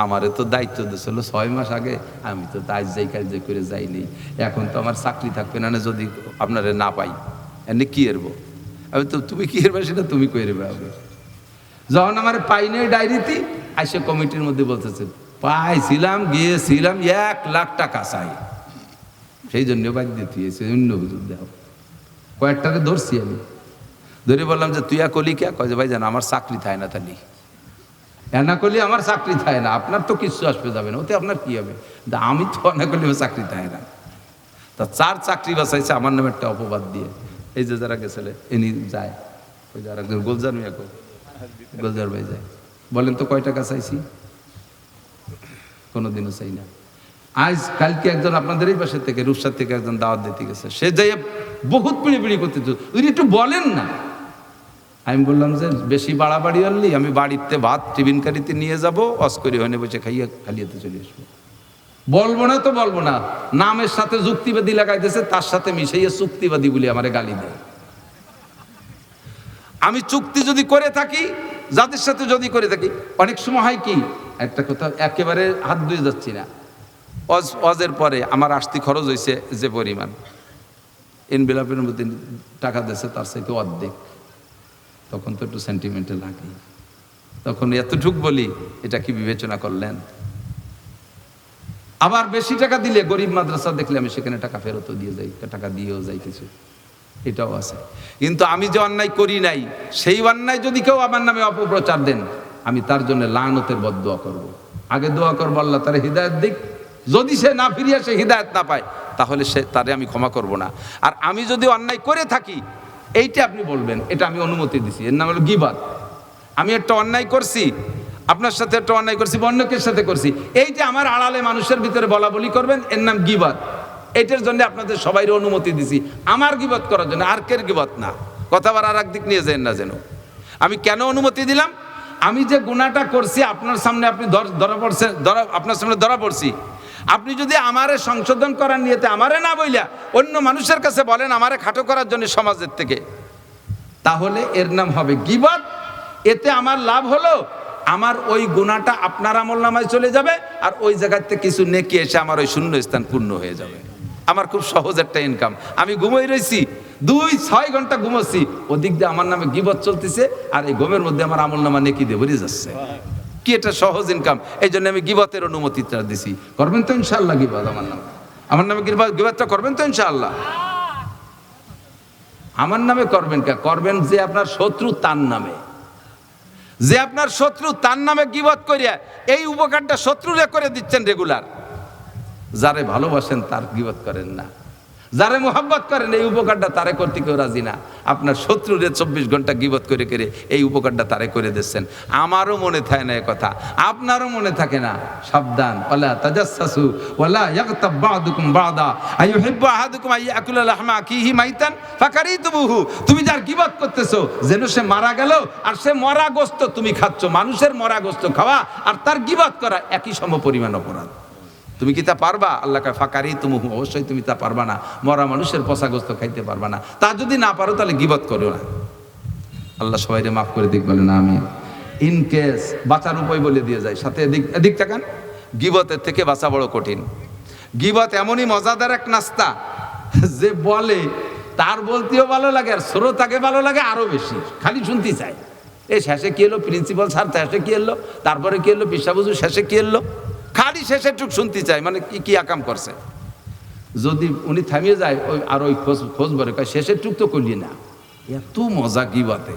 আমারে তো দায়িত্ব দিয়েছিল 6 মাস আগে, আমি তো তাই যাই কাজ করে যাইনি, এখন তো আমার চাকরি থাকবে না যদি আপনারে না পাই, এনে কি এরবো। আমি তো তুমি কি এরবে সেটা তুমি কই এরবে। যখন আমার পাই নাই ডায়েরিতে আইসে কমিটির মধ্যে বলতেছে পাইছিলাম, গিয়েছিলাম 1 লাখ টাকা চাই, সেই জন্য বাদ দিতে অন্য হুজুর দেও। কয়েকটাকে ধরছি আমি, ধরে বললাম যে তুই কলি কে, কয় যে ভাই জান আমার চাকরি থাকে না, তাহলে এনা করলে আমার চাকরি থাকে না, আপনার তো কিছু আসবে যাবে না, ওতে আপনার কি হবে, আমি তো এনা করলে আমার চাকরি থাকে না। তা 4 চাকরি বাঁচাইছে আমার নামে একটা অপবাদ দিয়ে। এই যে যারা গেছিলে এনি যায়, ওই যারা গোলজার মিয়া, গোলজার ভাই যায়, বলেন তো কয় টাকা চাইছি, কোনোদিনও চাই না। আজ কালকে একজন আপনাদের এই পাশে থেকে রূপসার থেকে একজন দাওয়াত দিতে গেছে, সে যাই বহুত পিড়ি করতে, উনি একটু বলেন না। আমি বললাম যে বেশি বাড়াবাড়ি হলি আমি বাড়িতে ভাত টিফিন কারিতে নিয়ে যাবো, অস্করি হয়ে বসে খালিয়াতে চলে আসবো। বলবো না তো বলবো না, নামের সাথে যুক্তিবাদী লাগাইতেছে, তার সাথে মিশাইয়া চুক্তিবাদী বলে আমারে গালি দেয়। আমি চুক্তি যদি করে থাকি, যাদের সাথে যদি করে থাকি, অনেক সময় হয় কি, একটা কথা একেবারে হাত ধুয়ে যাচ্ছি না, অজের পরে আমার আসতি খরচ হয়েছে যে পরিমাণ, এনভেলপের মধ্যে টাকা দিয়েছে তার সাথে অর্ধেক, তখন তো একটু সেন্টিমেন্টাল লাগে, তখন এতটুক বলি এটা কি বিবেচনা করলেন। আবার বেশি টাকা দিলে গরিব মাদ্রাসা দেখলে আমি সেখানে টাকা ফেরতও দিয়ে যাই, টাকা দিয়েও যাই কিছু, এটাও আছে। কিন্তু আমি যে অন্যায় করি নাই, সেই অন্যায় যদি কেউ আমার নামে অপপ্রচার দেন, আমি তার জন্য লানতের বদদোয়া করব। আগে দোয়া করবো আল্লাহ তার হিদায়াত দিক, যদি সে না ফিরিয়ে সে হিদায়াত না পায় তাহলে সে তারে আমি ক্ষমা করব না। আর আমি যদি অন্যায় করে থাকি, এইটা আপনি বলবেন এটা আমি অনুমতি দিছি, এর নাম হলো গীবত। আমি একটা অন্যায় করছি, আপনার সাথে একটা অন্যায় করছি, অন্যকের সাথে করছি, এইটা আমার আড়ালে মানুষের ভিতরে বলা বলি করবেন, এর নাম গীবত। এইটার জন্য আপনাদের সবাই অনুমতি দিছি, আমার গীবত করার জন্য, আর কের গীবত না। কথা আবার আর একদিক নিয়ে যান না যেন। আমি কেন অনুমতি দিলাম, আমি যে গুনাহটা করছি আপনার সামনে, আপনি ধরা পড়ছে, আপনার সামনে ধরা পড়ছি, আপনি যদি আমারে সংশোধন করার নিয়েতে আমারে না বইলা অন্য মানুষের কাছে বলেন আমারে খাটো করার জন্য সমাজের থেকে, তাহলে এর নাম হবে গীবত। এতে আমার লাভ হলো, আমার ওই গুনাহটা আপনার আমলনামায় চলে যাবে, আর ওই জায়গাতে কিছু নেকি এসে আমার ওই শূন্য স্থান পূর্ণ হয়ে যাবে। আমার খুব সহজ একটা ইনকাম, আমি ঘুমিয়ে রয়েছি 2-6 ঘন্টা ঘুমোচ্ছি, ওদিক দিয়ে আমার নামে গীবত চলতেছে, আর এই ঘুমের মধ্যে আমার আমলনামা নেকি দিয়ে ভরে যাচ্ছে। কি এটা সহজ ইনকাম, এই জন্য আমি গীবতের অনুমতিটা দিছি। করবেন তো ইনশাআল্লাহ গীবত আমার নামে গীবতটা করবেন তো ইনশাআল্লাহ। আমার নামে করবেন কে, করবেন যে আপনার শত্রু তার নামে, যে আপনার শত্রু তার নামে গীবত করিয়া এই উপকারটা শত্রুরে করে দিচ্ছেন রেগুলার। যারে ভালোবাসেন তার গীবত করেন না, যারে মোহাব্বত করেন এই উপকারটা তারে করতে কেউ রাজি না, আপনার শত্রুরে 24 ঘন্টা গীবত করে করে এই উপকারটা তারে করে দিচ্ছেন। আমারও মনে থাকে না এ কথা, আপনারও মনে থাকে না, সাবধান। ওয়ালা তাজাসসু ওয়ালা ইয়াগতাব বা'দুকুম বা'দা আইয়ুহিব্বু আহাদুকুম আইয়াকুলা লাহমা আখিহি মাইতান ফাকারিতুমুহু। তুমি যার গীবত করতেছো যেন সে মারা গেল, আর সে মরা গোশত তুমি খাচ্ছ, মানুষের মরা গোশত খাওয়া আর তার গীবত করা একই সমপরিমাণ অপরাধ। তুমি কি তা পারবা? আল্লাহ কয় ফাকারিতুমুহু, অবশ্যই তুমি তা পারবা না, মরা মানুষের পচাগোস্ত খাইতে পারবা না। তা যদি না পারো তাহলে গীবত করো না। আল্লাহ সবাইকে মাফ করে দিক, বলেন আমিন। ইন কেস বাঁচার উপায় বলে দিয়ে যায়, সাথে এদিক তাকান। গীবতের থেকে বাঁচা বড় কঠিন। গীবত এমনই মজাদার এক নাস্তা যে বলে তার বলতেও ভালো লাগে, আর শ্রোতাকে ভালো লাগে আরো বেশি, খালি শুনতে চাই। এই শেষে কি এলো প্রিন্সিপাল স্যার, শেষে কি এলো, তারপরে কি এলো পিসাবুজু, শেষে কি এলো, খালি শেষের টুক শুনতে চাই, মানে কি আকাম করছে। যদি উনি থামিয়ে যায় ওই আর ওই খোঁজ বলে শেষের টুক তো করলি না, এত মজা কি বাতে,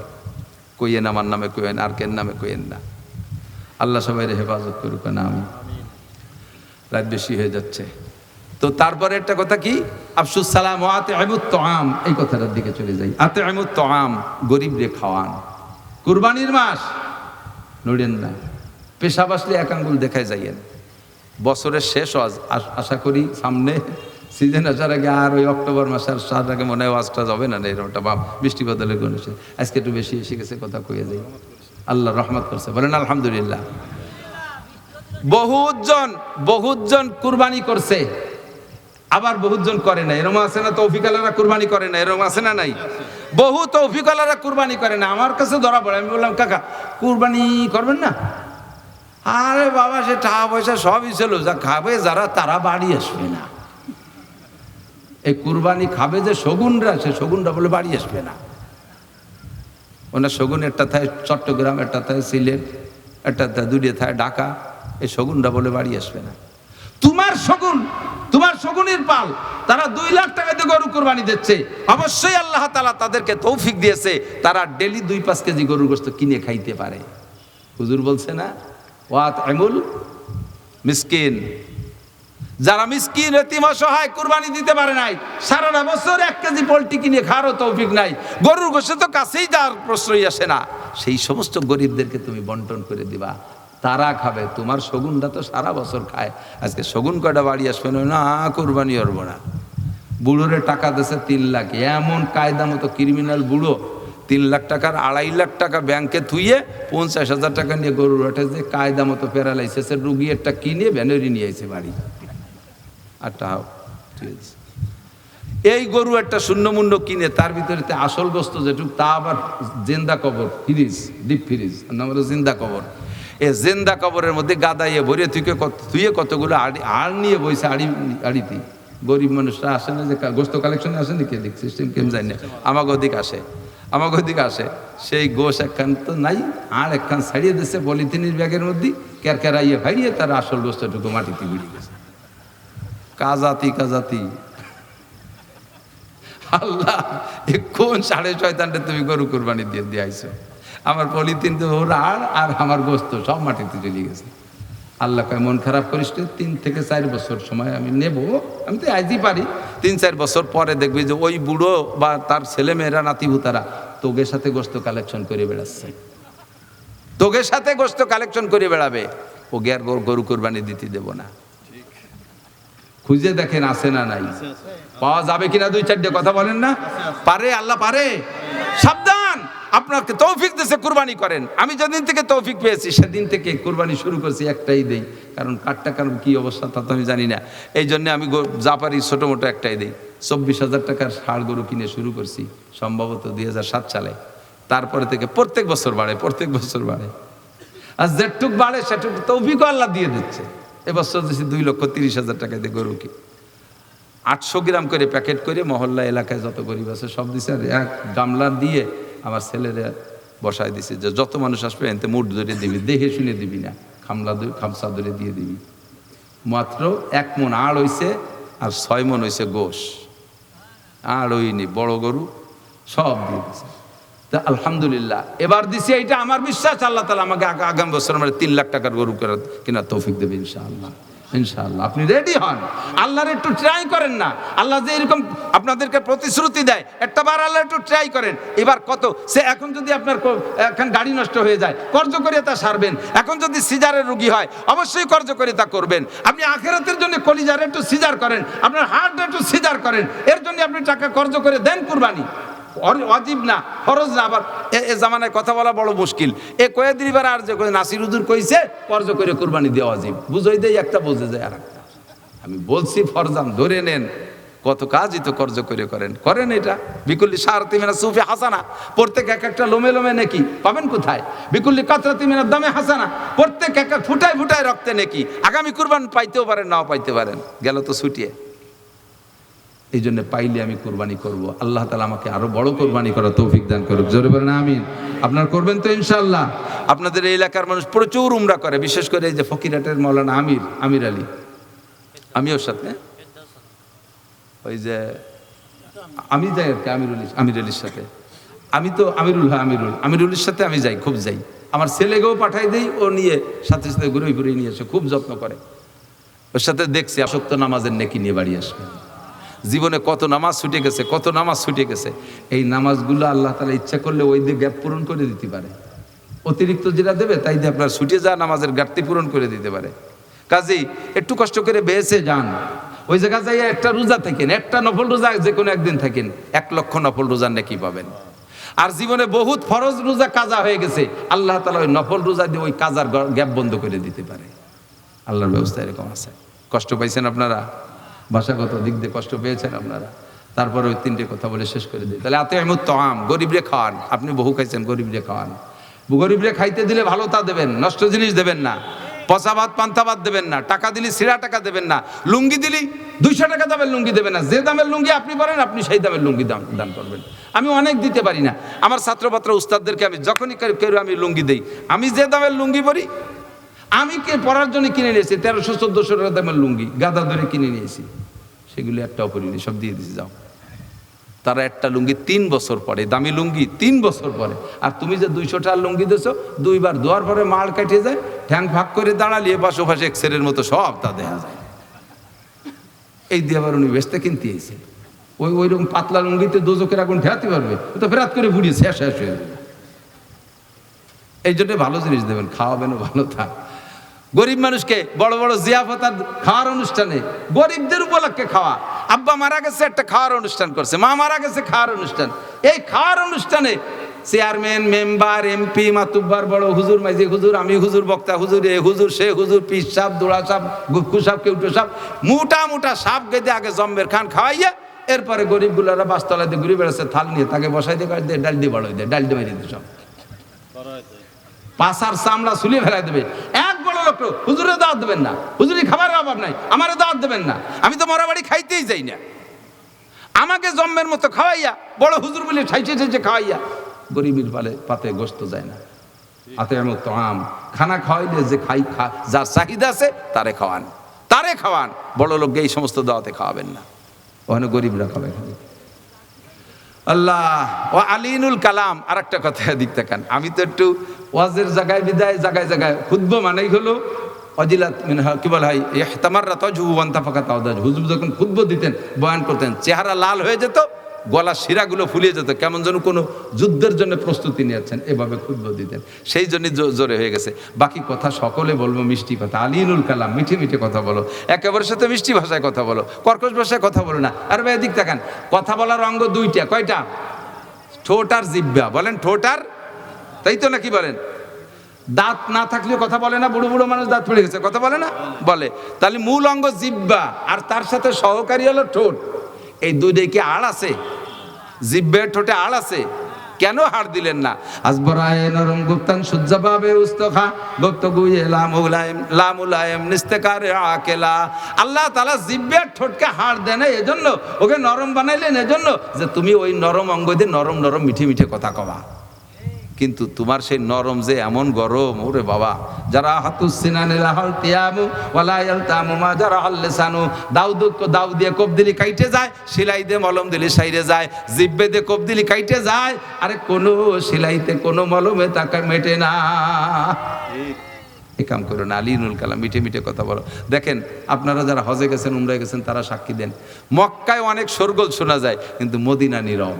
কইয়েন আমার নামে কইয়েন, আর কেন নামে কইয়েন না। আল্লাহ সবাই হেফাজত করুক না। আমি রাত বেশি হয়ে যাচ্ছে তো তারপরে একটা কথা কি, আফসুস সালাম ওয়া আতিমুত তাআম, এই কথাটার দিকে চলে যাই। আতিমুত তাআম, গরিব রে খাওয়ান। কুরবানির মাস, নড়েন না, পেশাব আসলে এক আঙ্গুল দেখায় যাইয়েন। বছরের শেষ ওয়াজ, আশা করি সামনে সিজন আসার আগে আর ওই অক্টোবর মাসের সার আগে মনে হয় ওয়াজটা যাবে না, এরকমটা বাপ বৃষ্টি বদলে গণেছে। আজকে একটু বেশি এসে গেছে, কথা কয়ে যাই। আল্লাহ রহমত করছে, বলেন আলহামদুলিল্লাহ। বহুতজন কুরবানি করছে, আবার বহুতজন করে না। এরকম আছে না, তৌফিকালারা কুরবানি করে না, এরকম আছে না নাই? বহু তৌফিকালারা কুরবানি করে না। আমার কাছে ধরা পড়ে, আমি বললাম কাকা কুরবানি করবেন না? আরে বাবা, সে টাকা পয়সা সবই ছিল, যা খাবে যারা তারা বাড়ি আসবে না। এই কুরবানি খাবে যে শগুনরা, সে শগুনরা বলে বাড়ি আসবে না। ওনার শগুন একটা থাকে চট্টগ্রাম, একটা থাকে সিলেট, একটা দূরে থাকে ঢাকা। এই শগুনরা বলে বাড়ি আসবে না। তোমার শগুনের পাল, তারা 2 লাখ টাকা দিয়ে গরু কুরবানি দিচ্ছে। অবশ্যই আল্লাহ তাআলা তাদেরকে তৌফিক দিয়েছে, তারা ডেলি 2-5 কেজি গরুর গোশত কিনে খাইতে পারে। হুজুর বলছে না, ওয়াত'ইমুল মিসকিন, যারা মিসকিন এতিম অসহায় কুরবানি দিতে পারে নাই, সারাটা বছর 1 কেজি পোল্ট্রি কিনে খাওয়ারও তৌফিক নাই, গরুর গোশত তো কাছেই যার প্রশ্রয় আসে না, সেই সমস্ত গরিবদেরকে তুমি বন্টন করে দিবা, তারা খাবে। তোমার শগুনটা তো সারা বছর খায়, আজকে শগুন কয়টা বাড়ি আসবে না, কুরবানি করবো না। বুড়োরে টাকা দিয়েছে 3 লাখ, এমন কায়দা মতো ক্রিমিনাল বুড়ো, 3 লাখ টাকার 2.5 লাখ টাকা ব্যাংকে থুইয়ে 50,000 টাকা নিয়ে গরুর হাটে যে কায়দা মতো প্যারালাইসিসের রুগী একটা কিনে ভ্যানেরি নিয়ে আইছে বাড়ি। আচ্ছা, এই গরু একটা শূন্যমূন্য কিনে তার ভিতরে আসল গোস্ত যেটুক, তা আবার জিন্দা কবর, ফ্রিজ, ডিপ ফ্রিজ, নাম হলো জিন্দা কবর। এই জিন্দা কবরের মধ্যে গাদাইয়ে ভরে থুয়ে কতগুলো আড় নিয়ে বইছে আড়িতে। গরিব মানুষরা আসে না, যে গোস্ত কালেকশনে আসে নাকি, এদিক সিস্টেম কেম যায় না, আমাকে ওদিক আসে। সেই গোশ একখান তো নাই, আর একখান ছাড়িয়ে দিচ্ছে পলিথিনের ব্যাগের মধ্যে, ক্যারক্যারাইয়ে ফাইড়িয়ে তার আসল গোস্তটুকু মাটিতে ভিড়ে গেছে। কাজাতি আল্লাহ, কোন 6.5 তুমি গরু কুরবানি দিয়ে দিয়েছো? আমার পলিথিন তো আর আমার গোস্ত সব মাটিতে চলে গেছে। আল্লাহ কয়, মন খারাপ করিস, 3 থেকে 4 বছর সময় আমি নেব, আমি তো আজই পারি, 3-4 বছর পরে দেখবি যে ওই বুড়ো বা তার ছেলে মেয়েরা নাতিভূতারা তোগের সাথে গোস্ত কালেকশন করে বেড়াচ্ছে, তোগের সাথে গোস্ত কালেকশন করে বেড়াবে। ও গিয়ে আর গরু কুরবানি দিতে দেব না। খুঁজে দেখেন আছে না নাই, পাওয়া যাবে কিনা, 2-4টে কথা বলেন না। পারে, আল্লাহ পারে। সাবধান, আপনাকে তৌফিক দিয়েছে, কুরবানি করেন। আমি যেদিন থেকে তৌফিক পেয়েছি সেদিন থেকে কুরবানি শুরু করছি, একটাই দেই, কারণ কারণ কি অবস্থা তা তো আমি জানি না। এই জন্য আমি যা পারি ছোটো মোটো একটাই দেই। 24,000 টাকার ষাঁড় গরু কিনে শুরু করছি সম্ভবত 2007 সালে। তারপরে থেকে প্রত্যেক বছর বাড়ে। আর যেটুক বাড়ে সেটুক তৌফিক আল্লাহ দিয়ে দিচ্ছে। এবছর দিচ্ছি 2,30,000 টাকা দিয়ে গরু কি 800 গ্রাম করে প্যাকেট করে মহল্লা এলাকায় যত গরিব আছে সব দিছে। আর এক গামলা দিয়ে আমার ছেলেরা বসায় দিছে যে যত মানুষ আসবে এতে মুঠ ধরে দিবি, দেখে শুনে দিবি না, খামসা ধরে দিয়ে দিবি। মাত্র 1 মণ আড় হইছে আর 6 মণ হইছে গোশ। আড় হইনি, বড় গরু সব দিয়ে দিছে। তা আলহামদুলিল্লাহ, এবার দিছি, এইটা আমার বিশ্বাস আল্লাহ তাআলা আমাকে আগামী বছর মানে 3 লাখ টাকার গরু কেনার তৌফিক দেবে ইনশাআল্লাহ। আপনি রেডি হন, আল্লাহর একটু ট্রাই করেন না। আল্লাহ যে এরকম আপনাদেরকে প্রতিশ্রুতি দেয়, একটা বার আল্লাহ একটু ট্রাই করেন। এবার কত সে, এখন যদি আপনার এখন গাড়ি নষ্ট হয়ে যায় কর্জ করে তা সারবেন, এখন যদি সিজারের রোগী হয় অবশ্যই কর্জ করে তা করবেন। আপনি আখিরাতের জন্য কলিজার একটু সিজার করেন, আপনার হার্ট একটু সিজার করেন, এর জন্য আপনি টাকা কর্জ করে দেন কুরবানি। ওয়াজিব না, ফরজ না। আবার এ জামানায় কথা বলা বড় মুশকিল। এ কয়ে দিবার আর যে নাসির হুজুর কইছে কর্জ করে কুরবানি দেওয়া ওয়াজিব, বুঝাই দেয় একটা, বুঝে যায় আর একটা। আমি বলছি ফরজান ধরে নেন, কত কাজই তো কর্জ করে করেন। এটা বিকুল্লি শারতি মিনাস সুফি হাসানা, প্রত্যেক এক একটা লোমে নেকি পাবেন কোথায়? বিকুল্লি কাতরাতি মিনাদ দামে হাসানা, প্রত্যেক এক এক ফুটায় রক্তে নেকি। আগামী কুরবান পাইতেও পারেন, নাও পাইতে পারেন, গেল তো ছুটিয়ে। এই জন্য পাইলে আমি কোরবানি করব। আল্লাহ তাআলা আমাকে আরো বড় কোরবানি করার তৌফিক দান করুক। জোরে বলেন আমিন। আপনারা করবেন তো ইনশাআল্লাহ। আপনাদের এই এলাকার মানুষ প্রচুর উমরা করে, বিশেষ করে এই যে ফকিরহাটের মাওলানা আমির আলী, আমিও সাথে ওই যে আমি যাই আর কি আমির আলীর সাথে। আমি তো আমিরুলের সাথে আমি যাই, খুব যাই। আমার ছেলেকেও পাঠাই দিই, ও নিয়ে সাথে সাথে ঘুরে ঘুরে নিয়ে আসে, খুব যত্ন করে। ওর সাথে দেখছি আসক্ত নামাজের নেকি নিয়ে বাড়ি আসবে। জীবনে কত নামাজ ছুটে গেছে। এই নামাজগুলো আল্লাহ তাআলা ইচ্ছা করলে ওই দিয়ে গ্যাপ পূরণ করে দিতে পারে। অতিরিক্ত যেটা দেবে তাই দিয়ে আপনার ছুটে যাওয়া নামাজের ঘাটতি পূরণ করে দিতে পারে। কাজেই একটু কষ্ট করে বেঁচে যান, ওই জায়গা যাই একটা রোজা থাকেন, একটা নফল রোজা যে কোনো একদিন থাকেন, 1 লক্ষ নফল রোজার নেকি পাবেন। আর জীবনে বহুত ফরজ রোজা কাজা হয়ে গেছে, আল্লাহ তাআলা ওই নফল রোজা দিয়ে ওই কাজার গ্যাপ বন্ধ করে দিতে পারে। আল্লাহর ব্যবস্থা এরকম আছে। কষ্ট পাইছেন আপনারা, ভাষাগত দিক দিয়ে কষ্ট পেয়েছেন আপনারা। তারপরে ওই 3টে কথা বলে শেষ করে দিই। তাহলে আতিমুত তাআম, গরিবরে খাওয়ান। আপনি বহু খাইছেন, গরিবরে খাওয়ান। গরিবরে খাইতে দিলে ভালো তা দেবেন, নষ্ট জিনিস দেবেন না। পচা ভাত পান্তা ভাত দেবেন না, টাকা দিলি ছিঁড়া টাকা দেবেন না, লুঙ্গি দিলি 200 টাকা দামের লুঙ্গি দেবেন না। যে দামের লুঙ্গি আপনি পরেন, আপনি সেই দামের লুঙ্গি দান করবেন। আমি অনেক দিতে পারি না, আমার ছাত্রপাত্র উস্তাদদেরকে আমি যখনই কেউ আমি লুঙ্গি দেই, আমি যে দামের লুঙ্গি পরি, আমি পরার জন্য কিনে নিয়েছি 1300-1400 টাকা দামের লুঙ্গি, গাদা ধরে কিনে নিয়েছি, সেগুলি একটাও পরিনি, সব দিয়ে দিয়েছি। যাও, তারা একটা লুঙ্গি 3 বছর পরে, দামি লুঙ্গি 3 বছর পরে। আর তুমি যে 200 টাকার লুঙ্গি দিয়েছো, 2 বার ধোয়ার পরে মাল কাটিয়ে যায়, ঠ্যাং ফাঁক করে দাঁড়ালিয়ে পাশে এক্সের মতো সব তা দেখা যায়। এই দিয়ে আবার উনি বেচতে কিনতে এসে ওইরকম পাতলা লুঙ্গিতে দোজকের আগুন ঠেয়াতে পারবে, তো ফেরাত করে বুড়িয়ে শেষ হয়ে যাবে। এই জন্য ভালো জিনিস দেবেন, খাওয়াবেনও ভালো থাক। গরিব মানুষকে বড় বড় জিয়াফত আর খাওয়ার অনুষ্ঠানে গরিবদের উপলক্ষে খাওয়া। আব্বা মারা গেছে, একটা খাওয়ার অনুষ্ঠান করছে, মা মারা গেছে, খাওয়ার অনুষ্ঠান। এই খাওয়ার অনুষ্ঠানে চেয়ারম্যান, মেম্বার, এমপি, মাতুব্বার, বড় হুজুর, মাইজি হুজুর, আমি হুজুর, বক্তা হুজুর, এ হুজুর, সে হুজুর, পিস সাপ, দোড়া সাপ, গুক্কু সাপ, কেউটো সাপ, মোটা সাপ গেদে আগে জম্বের খান খাওয়াইয়া, এরপরে গরিবগুলারা বাসতলাতে ঘুরে বেড়াচ্ছে থাল নিয়ে, তাকে বসাই দিয়ে ডাল দিয়ে বড় দিয়ে, ডাল দিয়ে মেরে দিয়ে সব পাশার চামড়া ছুলিয়ে ফেলাই দেবে। এক বড় লোক, হুজুরে দাওয়াত দেবেন না, হুজুরি খাবারের অভাব নাই, আমারও দাওয়াত দেবেন না, আমি তো মরা বাড়ি খাইতেই যাই না, আমাকে জম্মের মতো খাওয়াইয়া, বড় হুজুর বলে ঠাইছে খাওয়াইয়া, গরিবের পাতে গোস্ত যায় না। আতিমুত তাআম, খানা খাওয়াইলে যে যার চাহিদা আছে তারে খাওয়ান, বড় লোককে এই সমস্ত দাওয়াতে খাওয়াবেন না, ওখানে গরিবরা খাবে। আল্লাহ ও আলিনুল কালাম। আর একটা কথা দিক তাকান, আমি তো একটু ওয়াজের জায়গায় বিদায় জায়গায় খুতবা মানেই হলো অজিলাত মিনহা, কি বলা হয়, ইহতামাররা তাজহু ওয়া আনতাফাকা তাওদাজ। হুজুর যখন খুতবা দিতেন, বয়ান করতেন, চেহারা লাল হয়ে যেত, গলার শিরাগুলো ফুলিয়ে যেত, কেমন যেন কোনো যুদ্ধের জন্য প্রস্তুতি নিয়েছেন, এভাবে খুতবা দিতেন। সেই জন্যই জোরে হয়ে গেছে। বাকি কথা সকলে বলবো মিষ্টি কথা, আলিনুল কালাম, মিঠে কথা বলো, একেবারে সাথে মিষ্টি ভাষায় কথা বলো, কর্কশ ভাষায় কথা বলো না। আর ভাই এদিক তাকান, কথা বলার অঙ্গ 2টা, কয়টা? ঠোঁট আর জিহ্বা। বলেন ঠোঁট আর, তাই তো নাকি বলেন? দাঁত না থাকলেও কথা বলে না? বুড়ো মানুষ দাঁত পড়ে গেছে, কথা বলে না? বলে। তাহলে মূল অঙ্গ জিহ্বা, আর তার সাথে সহকারী হলো ঠোঁট। এই 2টাই কি আড় আছে? জিহ্বার ঠোঁটে আড় আছে? কেন হাড় দিলেন না? আসবরায়ে নরম গুপ্তান সুজ্জাবাবে উস্তখা গুপ্ত গুয়ে লামুলায়েম নিস্তেকারে আকেলা। আল্লাহ তাআলা জিহ্বার ঠোঁটকে হাড় দেন এজন্য, ওকে নরম বানাইলেন এজন্য যে তুমি ওই নরম অঙ্গ দিয়ে নরম মিঠে কথা কবা। কিন্তু তোমার সেই নরম যে এমন গরম, ওরে বাবা, যারা হাতুসিনানিলাহল তিয়ামু ওয়ালা ইয়ালতামু মা যারা আল্লিসানু, দাউ দিয়ে কোপ দিলি কাইটে যায়, সেলাই দিয়ে মলম দিলি সাইরে যায়, জিব্বে দিয়ে কোপ দিলি কাইটে যায়, আরে কোনো সেলাইতে কোনো মলমে তাকে মেটে না। এই কাম করো না, আলিনুল কালাম, মিঠে কথা বলো। দেখেন আপনারা যারা হজে গেছেন, উমরায় গেছেন, তারা সাক্ষী দেন, মক্কায় অনেক শোরগোল শোনা যায়, কিন্তু মদিনা নীরব।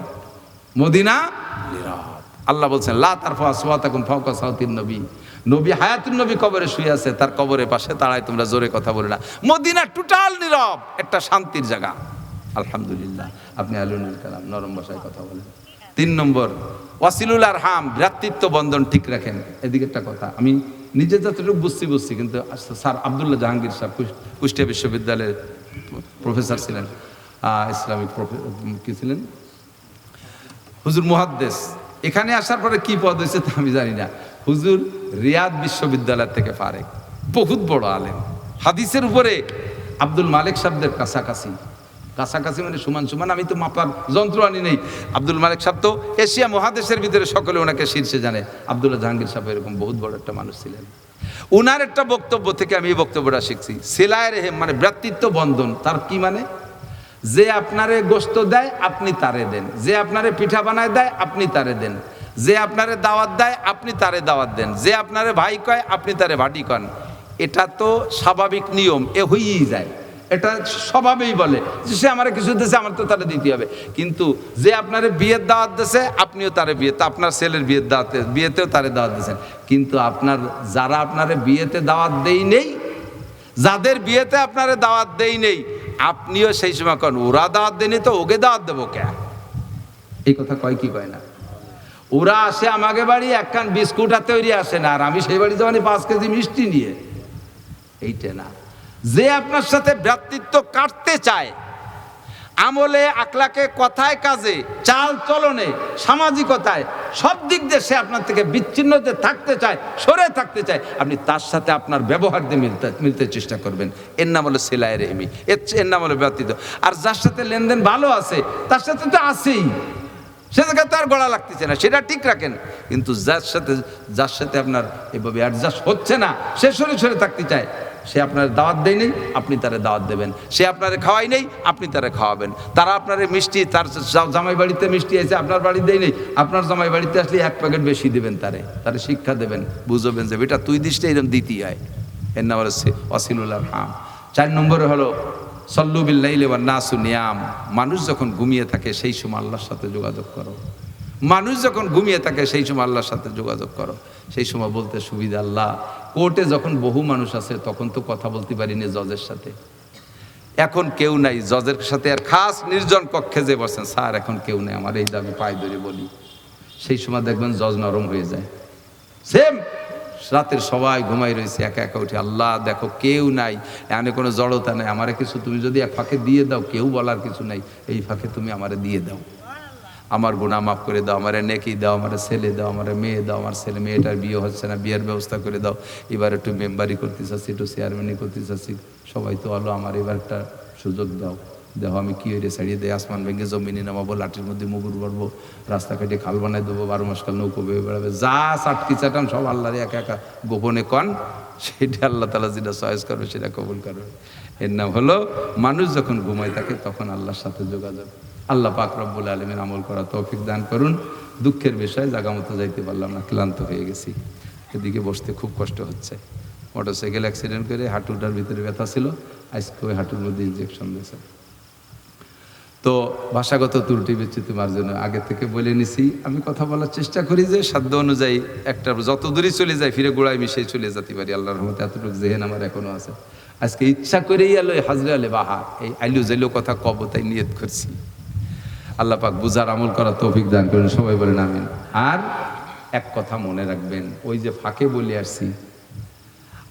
আল্লাহ বলছেন লা তারফা আসওয়াতাকুম ফাওকা সাওতিন নবী। নবী হায়াতুন নবী কবরে শুয়ে আছে, তার কবরের পাশে দাঁড়ায় তোমরা জোরে কথা বলে না। মদিনা টোটাল নীরব, একটা শান্তির জায়গা। আলহামদুলিল্লাহ, আপনি আলিনুল কালাম, নরম ভাষায় কথা বলেন। 3 নম্বর, ওয়াসিলুল আরহাম, ভ্রাতৃত্ব বন্ধন ঠিক রাখেন। এদিকে একটা কথা, আমি নিজে যতটুকু বুঝছি, কিন্তু স্যার আব্দুল্লাহ জাহাঙ্গীর সাহেব কুষ্টিয়া বিশ্ববিদ্যালয়ের প্রফেসর ছিলেন, ইসলামিক কি ছিলেন, হুজুর মুহাদ্দিস। এখানে আসার পরে কি পদ হয়েছে তা আমি জানি না। হুজুর রিয়াদ বিশ্ববিদ্যালয় থেকে ফারেক, বহুত বড় আলেম, হাদিসের উপরে আব্দুল মালিক সাহেবদের কাছাকাছি মানে সমান। আমি তো মাপার যন্ত্র আনি নেই। আব্দুল মালিক সাহেব তো এশিয়া মহাদেশের ভিতরে সকলে ওনাকে শীর্ষে জানে। আব্দুল্লাহ জাহাঙ্গীর সাহেব এরকম বহুত বড় একটা মানুষ ছিলেন। উনার একটা বক্তব্য থেকে আমি এই বক্তব্যটা শিখছি। সিলায়ে রেহেম মানে ভ্রাতৃত্ব বন্ধন, তার কি মানে? যে আপনারে গোশত দেয় আপনি তারে দেন, যে আপনারে পিঠা বানায় দেয় আপনি তারে দেন, যে আপনারে দাওয়াত দেয় আপনি তারে দাওয়াত দেন, যে আপনারে ভাই কয় আপনি তারে ভাটি কন। এটা তো স্বাভাবিক নিয়ম, এ হয়েই যায়, এটা স্বভাবেই বলে যে সে আমার কিছু দিয়েছে আমার তো তারে দিতে হবে। কিন্তু যে আপনারে বিয়ের দাওয়াত দিয়েছে আপনিও তারে বিয়েতে, আপনার ছেলের বিয়ের দাওয়াতে বিয়েতেও তারে দাওয়াত দিয়েছেন, কিন্তু আপনার যারা আপনারে বিয়েতে দাওয়াত দেই নেই, যাদের বিয়েতে আপনারে দাওয়াত দেই নেই, আপনিও সেই সময় কন ওরা দাওয়াত দেয়নি তো ওকে দাওয়াত দেবো কে? এই কথা কয় কি কয় না? ওরা আসে আমাকে বাড়ি একখান বিস্কুট আর তৈরি আসে না, আর আমি সেই বাড়ি যাওয়ানি 5 কেজি মিষ্টি নিয়ে। এইটা না, যে আপনার সাথে ভ্রাতৃত্ব কাটতে চায়, আমলে আকলাকে কথায় কাজে চাল চলনে সামাজিকতায় সব দিক দিয়ে সে আপনার থেকে বিচ্ছিন্ন হতে থাকতে চায়, সরে থাকতে চায়, আপনি তার সাথে আপনার ব্যবহার দিয়ে মিলতে চেষ্টা করবেন। এর নাম হলো সেলাই রেহমি, এর নাম হলো ভ্রাতৃত্ব। আর যার সাথে লেনদেন ভালো আছে তার সাথে তো আছেই, সে জায়গায় তার গড়া লাগতেছে না, সেটা ঠিক রাখেন। কিন্তু যার সাথে আপনার এভাবে অ্যাডজাস্ট হচ্ছে না, সে সরে সরে থাকতে চায়, সে আপনার দাওয়াত দেয় নেই আপনি তারে দাওয়াত দেবেন, সে আপনারে খাওয়াই নেই আপনি তারে খাওয়াবেন, তারা আপনার মিষ্টি, তার জামাই বাড়িতে মিষ্টি আছে আপনার বাড়ি দেয় নেই, আপনার জামাই বাড়িতে আসলে 1 প্যাকেট বেশি দেবেন, তারে শিক্ষা দেবেন, বুঝবেন যে বেটা তুই দিসটা এরকম দিতেই হয়। এর নাম হলো ওয়াসিলুল আরহাম। 4 নম্বরে হলো সল্লু বিল লাইলি ওয়ান নাসু নিয়াম। মানুষ যখন ঘুমিয়ে থাকে সেই সময় আল্লাহর সাথে যোগাযোগ করো। মানুষ যখন ঘুমিয়ে থাকে সেই সময় আল্লাহর সাথে যোগাযোগ করো। সেই সময় বলতে সুবিধা, আল্লাহ কোর্টে যখন বহু মানুষ আছে তখন তো কথা বলতে পারিনি জজের সাথে, এখন কেউ নাই জজের সাথে, আর খাস নির্জন কক্ষে যে বসেন, স্যার এখন কেউ নেই, আমার এই দাবি পায়ে ধরে বলি, সেই সময় দেখবেন জজ নরম হয়ে যায়। সেম রাতের সবাই ঘুমাই রয়েছে, একা একা উঠে, আল্লাহ দেখো কেউ নাই, এখানে কোনো জড়তা নেই, আমারে কিছু তুমি যদি এক ফাঁকে দিয়ে দাও, কেউ বলার কিছু নাই, এই ফাঁকে তুমি আমারে দিয়ে দাও, আমার গুনাহ মাফ করে দাও, আমারে নেকি দাও, আমারে ছেলে দাও, আমারে মেয়ে দাও, আমার ছেলে মেয়েটার বিয়ে হচ্ছে না, বিয়ের ব্যবস্থা করে দাও, এবার একটু মেম্বারি করতে চাচ্ছি, একটু চেয়ারম্যানি করতে চাচ্ছি, সবাই তো হলো, আমার এবার একটা সুযোগ দাও, দেখো আমি কি হইরে ছাড়িয়ে দেয়, আসমান ভেঙে জমিনে নামাবো, লাঠির মধ্যে মুগুর বাড়বো, রাস্তা কেটে খাল বানাই দেবো, 12 মাস কাল নৌকো বেয়ে বেড়াবে, যা চাটকি চাটান সব আল্লাহরে একা একা গোপনে কন, সেটা আল্লাহ তাআলা যেটা চয়েস করবে সেটা কবুল করবে। এর নাম হলো মানুষ যখন ঘুমায় থাকে তখন আল্লাহর সাথে যোগাযোগ। আল্লাহ পাক রব্বুল আলামিন আমল করা তৌফিক দান করুন। দুঃখের বিষয় জায়গা মতো যাইতে পারলাম না, ক্লান্ত হয়ে গেছি, এদিকে বসতে খুব কষ্ট হচ্ছে। মোটরসাইকেল অ্যাক্সিডেন্ট করে হাঁটুটার ভিতরে ব্যথা ছিল, আজকে ওই হাঁটুর মধ্যে ইনজেকশন দিয়েছে। তো ভাষাগত ত্রুটি বিচ্যুতি মার্জনে আগে থেকে বলে নিছি, আমি কথা বলার চেষ্টা করি যে সাধ্য অনুযায়ী একটা যত দূরই চলে যায় ফিরে গোড়ায় মিশিয়ে চলে যেতে পারি, আল্লাহর রহমতে এতটুকু জেহেন আমার এখনো আছে। আজকে ইচ্ছা করেই আলো হাজরে আলে বাহা এই আইলু জাইলু কথা কব তাই নিয়ত করছি। আল্লাহ পাক বুঝার আমল করার তৌফিক দান করেন, সবাই বলেন আমিন। আর এক কথা মনে রাখবেন, ওই যে ফাঁকে বলে আসছি,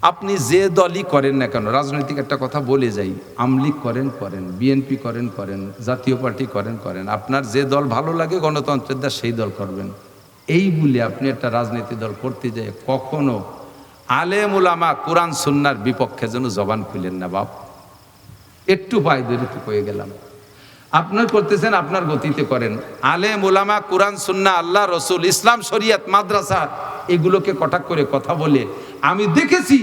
আপনি যে দলই করেন না কেন, রাজনৈতিক একটা কথা বলে যাই, আমলিগ করেন করেন, বিএনপি করেন করেন, জাতীয় পার্টি করেন করেন, আপনার যে দল ভালো লাগে গণতন্ত্রের দ্বার সেই দল করবেন। এই বলে আপনি একটা রাজনীতি দল করতে যায় কখনো আলেম উলামা কোরআন সুন্নাহর বিপক্ষে যেন জবান খুলেন না বাপ। একটু পায়ে ধরে তো কয়ে গেলাম, আপনার করতেছেন আপনার গতিতে করেন, আলেম উলামা কোরআন সুন্নাহ আল্লাহ রসুল ইসলাম শরিয়ত মাদ্রাসা এগুলোকে কটাক্ষ করে কথা বলে আমি দেখেছি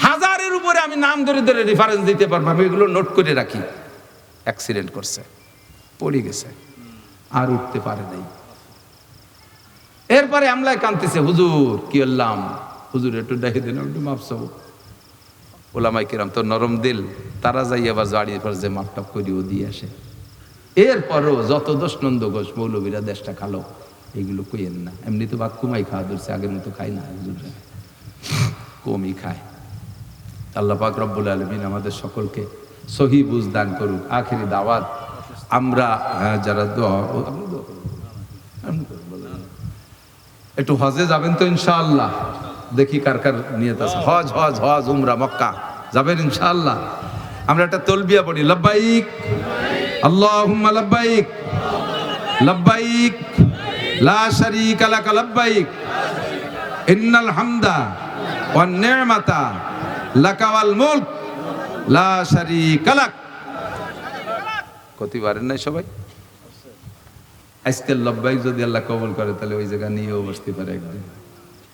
হাজারের উপরে, আমি নাম ধরে ধরে রেফারেন্স দিতে পারবো, আমি এগুলো নোট করে রাখি। অ্যাক্সিডেন্ট করছে, পড়ে গেছে, আর উঠতে পারে নাই, এরপরে আমলায় কাঁদতেছে, হুজুর কি বললাম, হুজুর একটু দেখে দিন, একটু মাপ চাবো। ওলামাই কিরাম তো নরম দিল, তারা যাই আবার জাড়িয়ে পর যে মাপটাপ করিও দিয়ে আসে। এরপরও যত দোষ নন্দ ঘোষ মৌলবীরা দেশটা খালো, এগুলো কইেন না, এমনি তো ভাত কমাই খাওয়া ধরছে, আগের মতো খাই না, হুজুররা কমই খায়। আল্লাহ পাক রব্বুল আলামিন আমাদের সকলকে সহি বুঝ দান করুক। আখেরি দাওয়াত আমরা যারা একটু হজে যাবেন তো ইনশাআল্লাহ, দেখি কার কার নিয়ত আছে, হজ হজ হজ উমরা মক্কা যাবেন ইনশাআল্লাহ। আমরা একটা তলবিয়া পড়ি, লব্বাইক আল্লাহুম্মা লব্বাইক লব্বাইক লা শারীকা লাক লব্বাইক ইন্নাল হামদা ওয়ান নি'মাতা লাকা ওয়াল মুলক লা শারীকা লাক। কতবারের নাই সবাই? আজকে লব্বাইক যদি আল্লাহ কবুল করে তাহলে ওই জায়গা নিয়েও বসতে পারে একদিন,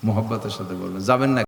মোহাব্বতের সাথে বলবেন, যাবেন না।